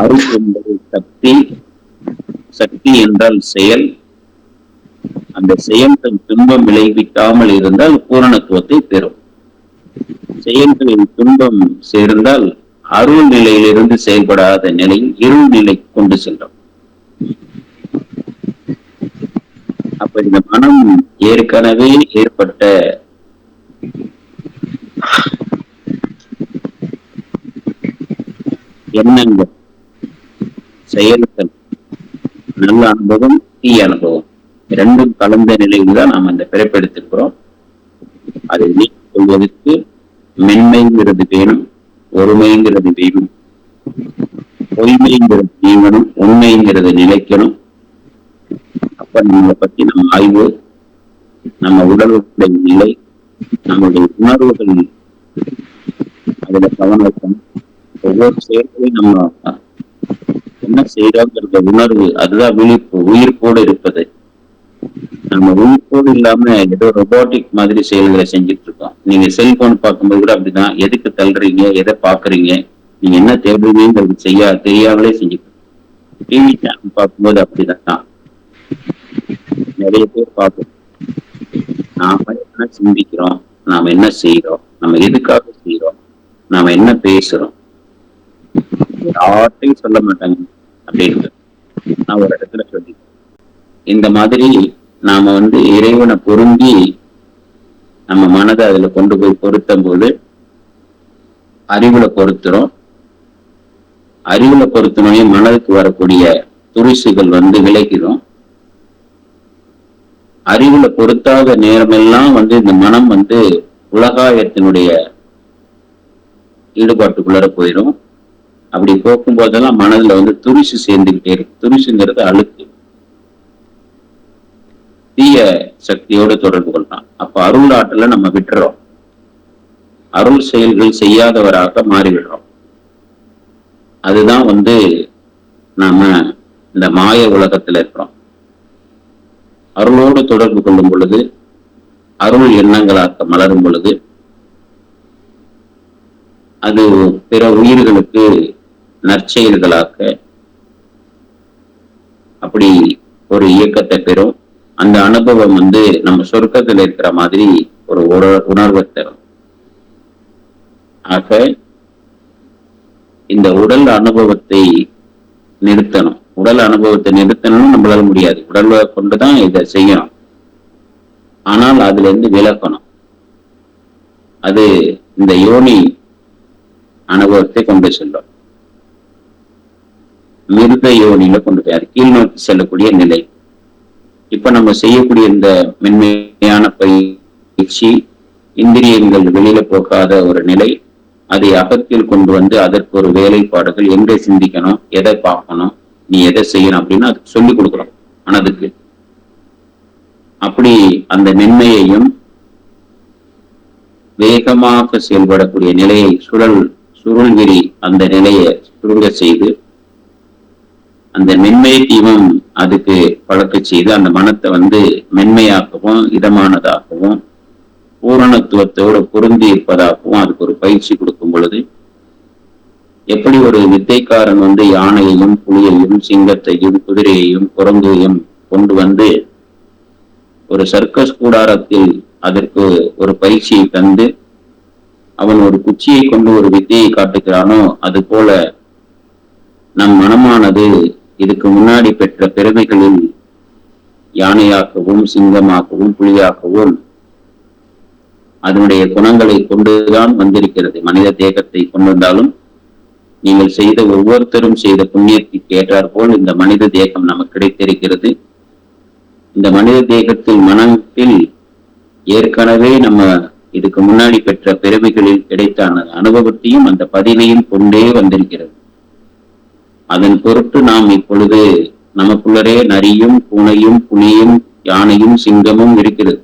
அருள் என்பது சக்தி, சக்தி என்றால் செயல். அந்த செயல்கள் துன்பம் விளைவிக்காமல் இருந்தால் பூரணத்துவத்தை பெறும். செயல்களில் துன்பம் சேர்ந்தால் அருள் நிலையிலிருந்து செயல்படாத நிலையில் இருள் நிலை கொண்டு செல்லும். அப்ப இந்த மனம் ஏற்கனவே ஏற்பட்ட எண்ணங்கள், செயல்கள், நல்ல அனுபவம், தீய அனுபவம் இரண்டும் கலந்த நிலையில் தான் நாம் அந்த பிறப்பெடுத்திருக்கிறோம். அதை நீக்கிக் கொள்வதற்கு மென்மைங்கிறது வேணும், ஒருமைங்கிறது வேணும், பொய்மைங்கிறது நீங்கணும், உண்மைங்கிறது நிலைக்கணும். அப்ப நம்மளை பத்தி நம்ம ஆய்வு, நம்ம உடலுடைய நிலை, நம்முடைய உணர்வுகள், அதுல கவனம், ஒவ்வொரு செயல்களையும் நம்ம என்ன செய்யறோங்கிறத உணர்வு, அதுதான் விழிப்பு, உயிர்ப்போடு இருப்பது. நம்ம உயிர்ப்போடு இல்லாம ஏதோ ரொபோட்டிக் மாதிரி செயல்களை செஞ்சுட்டு இருக்கோம். நீங்க செல்போன் பார்க்கும்போது கூட அப்படிதான். எதுக்கு தள்ளுறீங்க, எதை பாக்குறீங்க, நீங்க என்ன தேடுறீங்கிறது தெரியாமலே செஞ்சுட்டு இருக்கோம். டிவி சேனல் பார்க்கும்போது அப்படிதான் நிறைய பேர் பார்ப்போம். நாம என்ன சிந்திக்கிறோம், நாம என்ன செய்யறோம், நம்ம எதுக்காக செய்யறோம், நாம என்ன பேசுறோம், யார்ட்டையும் சொல்ல மாட்டாங்க அப்படின்னு நான் ஒரு இடத்துல சொல்லி, இந்த மாதிரி நாம இறைவனை பொருந்தி நம்ம மனதை அதுல கொண்டு போய் பொருத்தும் போது அறிவுல பொருத்துறோம். அறிவுல பொருத்தினோடனே மனதுக்கு வரக்கூடிய துரிசுகள் விளைக்கிறோம். அறிவுல பொருத்தாத நேரமெல்லாம் இந்த மனம் உலகாயத்தினுடைய ஈடுபாட்டுக்குள்ளார போயிடும். அப்படி போக்கும் போதெல்லாம் மனதுல துரிசு சேர்ந்துகிட்டே இருக்கு. துரிசுங்கிறது அழுக்கு, தீய சக்தியோடு தொடர்பு கொள்ளலாம். அப்ப அருள் ஆற்றலை நம்ம விட்டுறோம், அருள் செயல்கள் செய்யாதவராக மாறிவிடுறோம். அதுதான் நாம இந்த மாய உலகத்துல இருக்கிறோம். அருளோடு தொடர்பு கொள்ளும் பொழுது, அருள் எண்ணங்களாக மலரும் பொழுது, அது பிற உயிர்களுக்கு நற்செயல்களாக்க அப்படி ஒரு இயக்கத்தை பெறும். அந்த அனுபவம் நம்ம சொர்க்கத்தில் இருக்கிற மாதிரி ஒரு உணர்வை தரும். ஆக இந்த உடல் அனுபவத்தை நிறுத்தணும். உடல் அனுபவத்தை நிறுத்தணும்னு நம்மளால முடியாது. உடலை கொண்டுதான் இதை செய்யணும். ஆனால் அதுல இருந்து விலக்கணும். அது இந்த யோனி அனுபவத்தை கொண்டு செல்லும். மிருக யோனியில கொண்டு போய் கீழ் நோக்கி செல்லக்கூடிய நிலை. இப்ப நம்ம செய்யக்கூடிய இந்த மென்மையான பயிற்சி, இந்திரியங்கள் வெளியில போகாத ஒரு நிலை, அதை அகத்தில் கொண்டு வந்து அதற்கு ஒரு வேலைப்பாடுகள், எங்க சிந்திக்கணும், எதை பார்க்கணும், நீ எதை செய்யணும் அப்படின்னு அதுக்கு சொல்லிக் கொடுக்குறோம் மனதுக்கு. அப்படி அந்த மென்மையையும் வேகமாக செயல்படக்கூடிய நிலையை சுருள்விரி அந்த நிலையை சுருங்க செய்து அந்த மென்மையையும் அதுக்கு பழக்க செய்து அந்த மனத்தை மென்மையாகவும் இதமானதாகவும் பூரணத்துவத்தோடு பொருந்தி இருப்பதாகவும் அதுக்கு ஒரு பயிற்சி கொடுக்கும் பொழுது, எப்படி ஒரு வித்தைக்காரன் யானையையும் புலியையும் சிங்கத்தையும் குதிரையையும் குரங்கையும் கொண்டு வந்து ஒரு சர்க்கஸ் கூடாரத்தில் அதற்கு ஒரு பயிற்சியை தந்து அவன் ஒரு குச்சியை கொண்டு ஒரு வித்தையை காட்டுகிறானோ, அது போல நம் மனமானது இதுக்கு முன்னாடி பெற்ற பிறவிகளில் யானையாகவும் சிங்கமாகவும் புலியாகவும் அதனுடைய குணங்களை கொண்டுதான் வந்திருக்கிறது. மனித தேகத்தை கொண்டு வந்தாலும் நீங்கள் செய்த ஒவ்வொருத்தரும் செய்த புண்ணியத்துக்கு ஏற்றாற்போல் இந்த மனித தேகம் நமக்கு கிடைத்திருக்கிறது. இந்த மனித தேகத்தில் மனத்தில் ஏற்கனவே நம்ம இதுக்கு முன்னாடி பெற்ற பிறவிகளில் கிடைத்த அனுபவத்தையும் அந்த பதிவையும் கொண்டே வந்திருக்கிறது. அதன் பொருட்டு நாம் இப்பொழுது நமக்குள்ளரே நரியும் பூனையும் புலியும் யானையும் சிங்கமும் இருக்கிறது.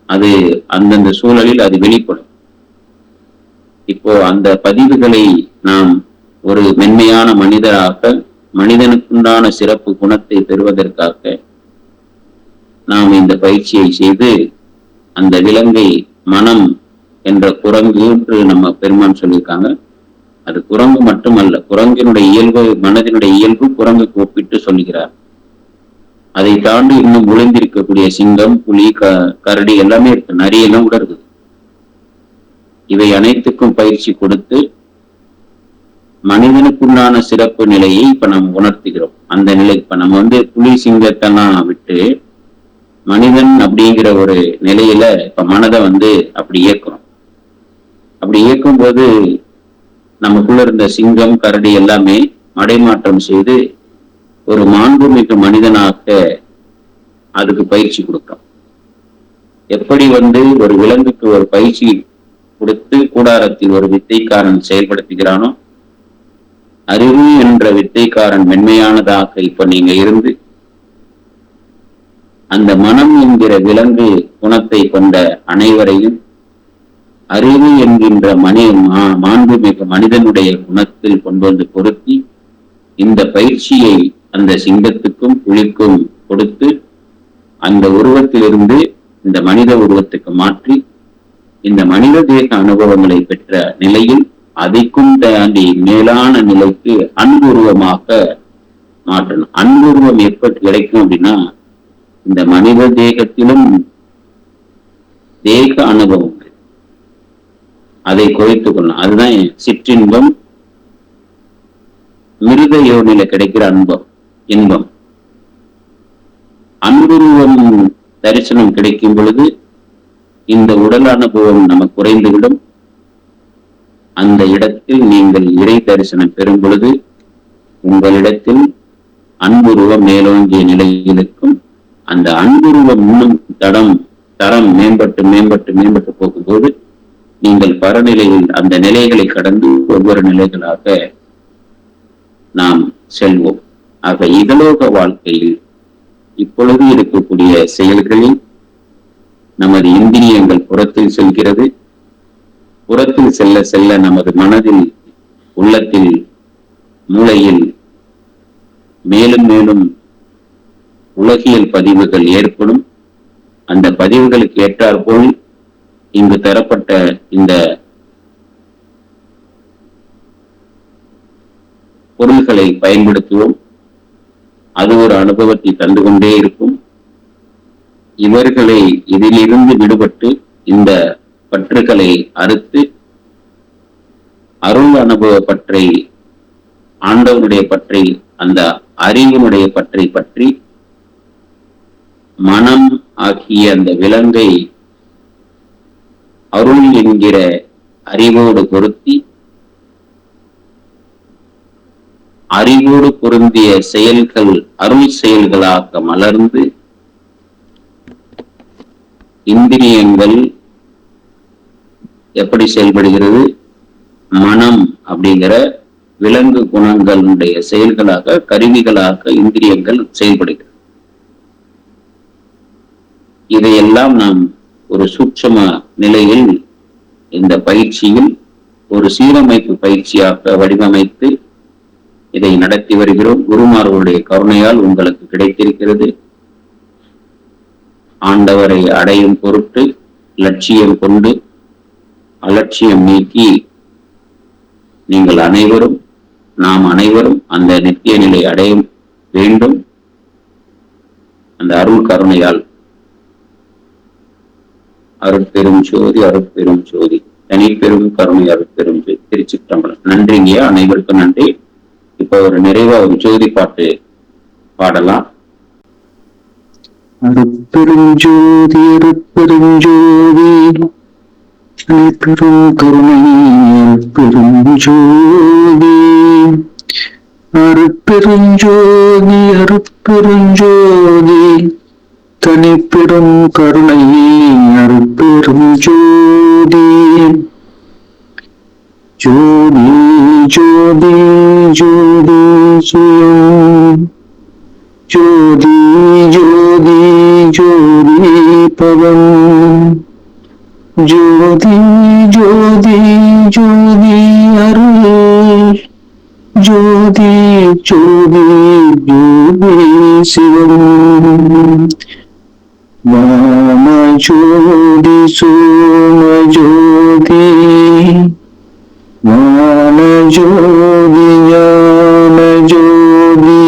அது அந்தந்த சூழலில் அது வெளிப்படும். இப்போ அந்த பதிவுகளை நாம் ஒரு மென்மையான மனிதராக, மனிதனுக்குண்டான சிறப்பு குணத்தை பெறுவதற்காக நாம் இந்த பயிற்சியை செய்து அந்த விலங்கை மனம் என்ற குரங்கு என்று நம்ம பெருமான் சொல்லியிருக்காங்க. அது குரங்கு மட்டுமல்ல, குரங்கினுடைய இயல்பு, மனதினுடைய இயல்பு குரங்குக்கு ஒப்பிட்டு சொல்லுகிறார். அதை தாண்டி இன்னும் ஒளிந்திருக்கக்கூடிய சிங்கம், புலி, கரடி எல்லாமே இருக்கு, நரியெல்லாம் கூட இருக்குது. இவை அனைத்துக்கும் பயிற்சி கொடுத்து மனிதனுக்குண்டான சிறப்பு நிலையை இப்ப நம்ம உணர்த்துகிறோம். அந்த நிலை இப்ப நம்ம புலி சிங்கத்தெல்லாம் விட்டு மனிதன் அப்படிங்கிற ஒரு நிலையில இப்ப மனதை அப்படி இயக்குறோம். அப்படி இயக்கும் போது நமக்குள்ள இருந்த சிங்கம் கரடி எல்லாமே மடைமாற்றம் செய்து ஒரு மாண்புமிகு மனிதனாக அதுக்கு பயிற்சி கொடுக்கும். எப்படி ஒரு விலங்குக்கு ஒரு பயிற்சி கொடுத்து கூடாரத்தில் ஒரு வித்தைக்காரன் செயல்படுத்துகிறானோ, அறிவு என்ற வித்தைக்காரன் மென்மையானதாக இப்ப நீங்க இருந்து அந்த மனம் என்கிற விலங்கு குணத்தை கொண்ட அனைவரையும் அறிவு என்கின்ற மாண்புமிகு மனிதனுடைய குணத்தில் கொண்டு வந்து பொருத்தி இந்த பயிற்சியை அந்த சிங்கத்துக்கும் புலிக்கும் கொடுத்து அந்த உருவத்திலிருந்து இந்த மனித உருவத்துக்கு மாற்றி இந்த மனித தேக அனுபவங்களை பெற்ற நிலையில் அதைக்கும் தாண்டி மேலான நிலைக்கு அன்புருவமாக மாற்றணும். அன்புருவம் எப்ப கிடைக்கும் அப்படின்னா, இந்த மனித தேகத்திலும் தேக அனுபவம் அதை குறைத்து கொள்ளணும். அதுதான் சிற்றின்பம். மிருக யோனில கிடைக்கிற இன்பம். அன்புருவம் தரிசனம் கிடைக்கும் பொழுது இந்த உடல் அனுபவம் நமக்கு குறைந்துவிடும். அந்த இடத்தில் நீங்கள் இறை தரிசனம் பெறும் பொழுது உங்களிடத்தில் அன்புருவம் மேலோங்கிய நிலையில் இருக்கும். அந்த அன்புருவம் இன்னும் தரம் மேம்பட்டு மேம்பட்டு மேம்பட்டு போகும்போது நீங்கள் பரநிலையில் அந்த நிலைகளை கடந்து ஒவ்வொரு நிலைகளாக நாம் செல்வோம். ஆக இகலோக வாழ்க்கையில் இப்பொழுது இருக்கக்கூடிய செயல்களில் நமது இந்திரியங்கள் புறத்தில் செல்கிறது. புறத்தில் செல்ல செல்ல நமது மனதில், உள்ளத்தில், மூளையில் மேலும் மேலும் உலகியல் பதிவுகள் ஏற்படும். அந்த பதிவுகளுக்கு ஏற்றாற்போல் இங்கு தரப்பட்ட இந்த பொருள்களை பயன்படுத்துவோம். அது ஒரு அனுபவத்தை தந்து கொண்டே இருக்கும். இவர்களை இதிலிருந்து விடுபட்டு இந்த பற்றுகளை அறுத்து அருள் அனுபவ பற்றை, ஆண்டவனுடைய பற்றை, அந்த அறிவினுடைய பற்றை பற்றி மனம் ஆகிய அந்த விலங்கை அருள் என்கிற அறிவோடு பொருத்தி அறிவோடு பொருந்திய செயல்கள் அருள் செயல்களாக மலர்ந்து இந்திரியங்கள் எப்படி செயல்படுகிறது, மனம் அப்படிங்கிற விலங்கு குணங்களுடைய செயல்களாக, கருவிகளாக இந்திரியங்கள் செயல்படுகிறது. இதையெல்லாம் நாம் ஒரு சூட்சும நிலையில் இந்த பயிற்சியில் ஒரு சீரமைப்பு பயிற்சியாக வடிவமைத்து இதை நடத்தி வருகிறோம். குருமார்களுடைய கருணையால் உங்களுக்கு கிடைத்திருக்கிறது. ஆண்டவரை அடையும் பொருட்டு லட்சியம் கொண்டு அலட்சியம் நீக்கி நீங்கள் அனைவரும், நாம் அனைவரும் அந்த நித்திய நிலை அடைய வேண்டும். அந்த அருள் கருணையால் அருட்பெரும் ஜோதி, அருட்பெரும் ஜோதி, தனிப்பெரும் கருணை, அருட்பெரும் ஜோதி. திருச்சிற்றம்பலம். நன்றிங்க, அனைவருக்கும் நன்றி. இப்ப ஒரு நிறைவா ஒரு ஜோதி பாட்டு பாடலாம். அருட்பெருஞ்சோதி, அருட்பெருஞ்சோதி, தனிப்பெரும் கருணை, அருட்பெருஞ்சோதி. அருட்பெருஞ்சோதி, அருட்பெருஞ்சோதி, தனிப்பெரும் கருணை, அருட்பெரும் ஜோதி. ஜோதி ஜோதி ஜோதி சிவம், ஜோதி ஜோதி ஜோதி பவம், ஜோதி ஜோதி ஜோதி அருள், ஜோதி ஜோதி ஜோதி சிவம். வாம ஜோதி சோம ஜோதி, ஞான ஜோதி ஞான ஜோதி,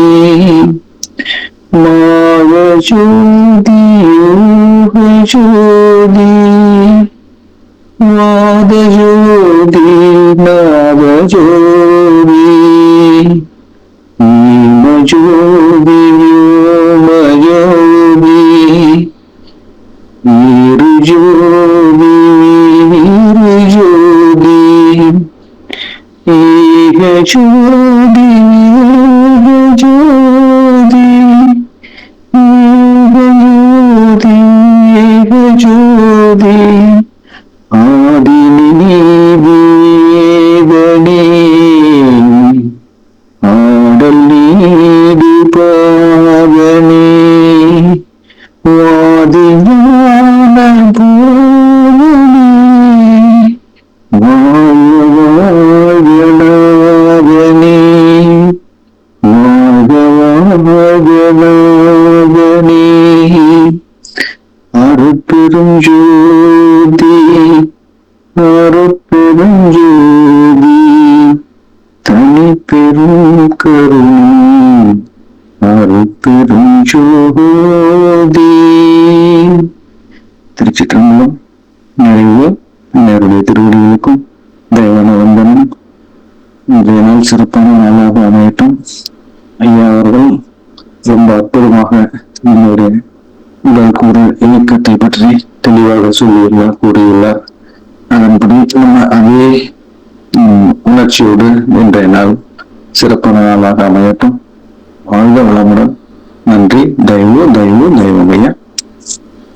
மாய ஜோதி யோக ஜோதி, வாத ஜோதி நாத ஜோதி, ஈம ஜோதி வ்யோம ஜோதி, வீரு ஜோதி வீரு ஜோதி, ஏக ஜோதி யோக ஜோதி, யோக ஜோதி ஏக ஜோதி, ஆதி நீதி ஏகனே, ஆடல் நீதி பாவனே, வாதி ஞான பூரணே, வாழவாழனாகனே, வாழவாழனாகனே. அருட்பெரும் ஜோதி, அருட்பெரும் ஜோதி, தனிப்பெரும் கருணை, அருட்பெரும் ஜோதி. திருச்சிற்றம்பலம். நிறைவு நேருடைய திருவடிகளுக்கும் தெய்வான வந்தனம். இன்றைய நாள் சிறப்பான நாளாக அமையட்டும். ஐயா அவர்கள் ரொம்ப அற்புதமாக நம்முடைய உடல் கூறு இயக்கத்தை பற்றி தெளிவாக சொல்லியுள்ளார், கூறியுள்ளார். அதன்படி நம்ம அதே உணர்ச்சியோடு இன்றைய நாள் சிறப்பான நாளாக அமையட்டும். வாழ்க வளமுடன். நன்றி. தயவு தயவு தெய்வம் ஐயா.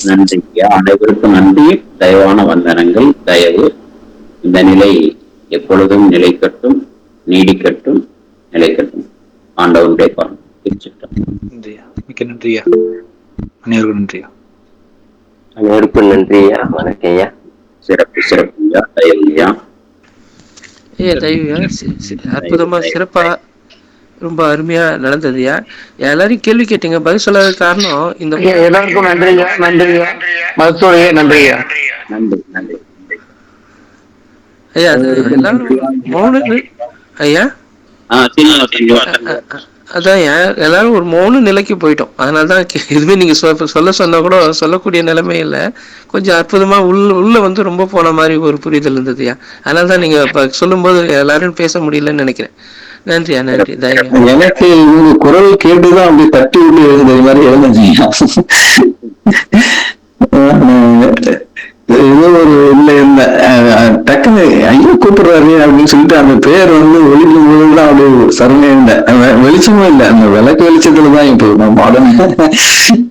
நன்றி ஐயா, அனைவருக்கும் நன்றி. தயவான வந்தனங்கள். தயவு. இந்த நிலை எப்பொழுதும் நிலைக்கட்டும், நீடிக்கட்டும், நிலைக்கட்டும். ஆண்டவனுடைய பாடம். நன்றியா, மிக்க நன்றியா, அனைவருக்கும் நன்றியா. அனைவருக்கும் நன்றியா. வணக்கம் ஐயா. சிறப்பு சிறப்பு ஐயா. தயவு ஐயா. தயவுயா, அற்புதமா சிறப்பா ரொம்ப அருமையா நடந்ததுயா. எல்லாரையும் கேள்வி கேட்டீங்க, பதில் சொல்லாத காரணம் இந்த எல்லாருக்கும் நன்றியா. நன்றியா மருத்துவரையா. நன்றியா. நன்றி நன்றி ஐயா. அது எல்லாரும் மௌன ஐயா அதான் எல்லாரும் ஒரு மௌன நிலைக்கு போயிட்டோம். அதனாலதான் எதுவுமே நீங்க சொல்ல சொன்னா கூட சொல்லக்கூடிய நிலைமை இல்லை. கொஞ்சம் அற்புதமா உள்ள வந்து ரொம்ப போன மாதிரி ஒரு புரிதல் இருந்ததுயா. அதனாலதான் நீங்க இப்ப சொல்லும் போது எல்லாரும் பேச முடியலன்னு நினைக்கிறேன். நன்றியா, நன்றி. தயவு எனக்கு உங்க குரல் கேட்டுதான் அப்படி தட்டி விட்டு எழுந்த மாதிரி எழுந்துச்சியா. ஏதோ ஒரு இல்ல இல்ல டக்குன்னு ஐயோ கூப்பிடுறாரு அப்படின்னு சொல்லிட்டு அந்த பேர் வந்து ஒளிக்கும் போதுதான் அப்படி சரணையா இல்லை, வெளிச்சமும் இல்லை, அந்த விளக்கு வெளிச்சத்துலதான் இப்போ நான் பாடணும்.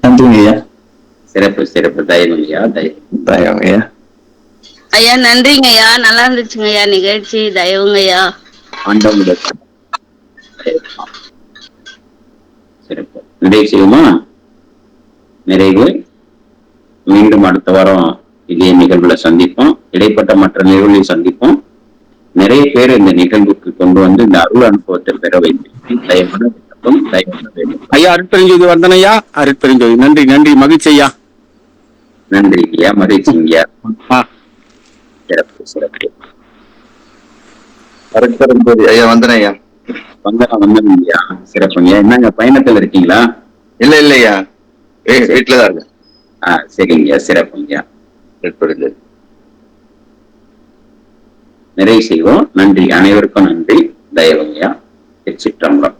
நன்றிங்க ஐயா. சிறப்பு சிறப்பு. தயவுங்கய்யா, தயவுங்கய்யா. ஐயா நன்றிங்க ஐயா, நல்லா இருந்துச்சுங்க ஐயா நிகழ்ச்சி. தயவுங்கய்யா. சிறப்பு. நிறைவு செய்யுமா? நிறைவு. மீண்டும் அடுத்த வாரம் இதே நிகழ்வுல சந்திப்போம். இடைப்பட்ட மற்ற நிகழ்வுகளை சந்திப்போம். நிறைய பேர் இந்த நிகழ்வுக்கு கொண்டு வந்து இந்த அருள் அனுபவத்தை பெற வைத்திருக்கேன். ஐயா அருட்பெருஞ்சோதி வந்தன் ஐயா. அருட்பெருஞ்சோதி. நன்றி நன்றி. மகிழ்ச்சி ஐயா. நன்றி ஐயா. மகிழ்ச்சிங்கய்யா. சிறப்பு சிறப்பு. அருட்பெருஞ்சோதி ஐயா வந்தன ஐயா. வந்தனங்கய்யா. சிறப்புங்கய்யா. என்னங்க பயணத்துல இருக்கீங்களா? இல்ல இல்லையா, வீட்டுலதான் இருக்கேன். சரிங்கய்யா. சிறப்புங்கய்யா. நிறைவு செய்வோம். நன்றி. அனைவருக்கும் நன்றி. தயவுங்கய்யா. திருச்சிற்றம்பலம்.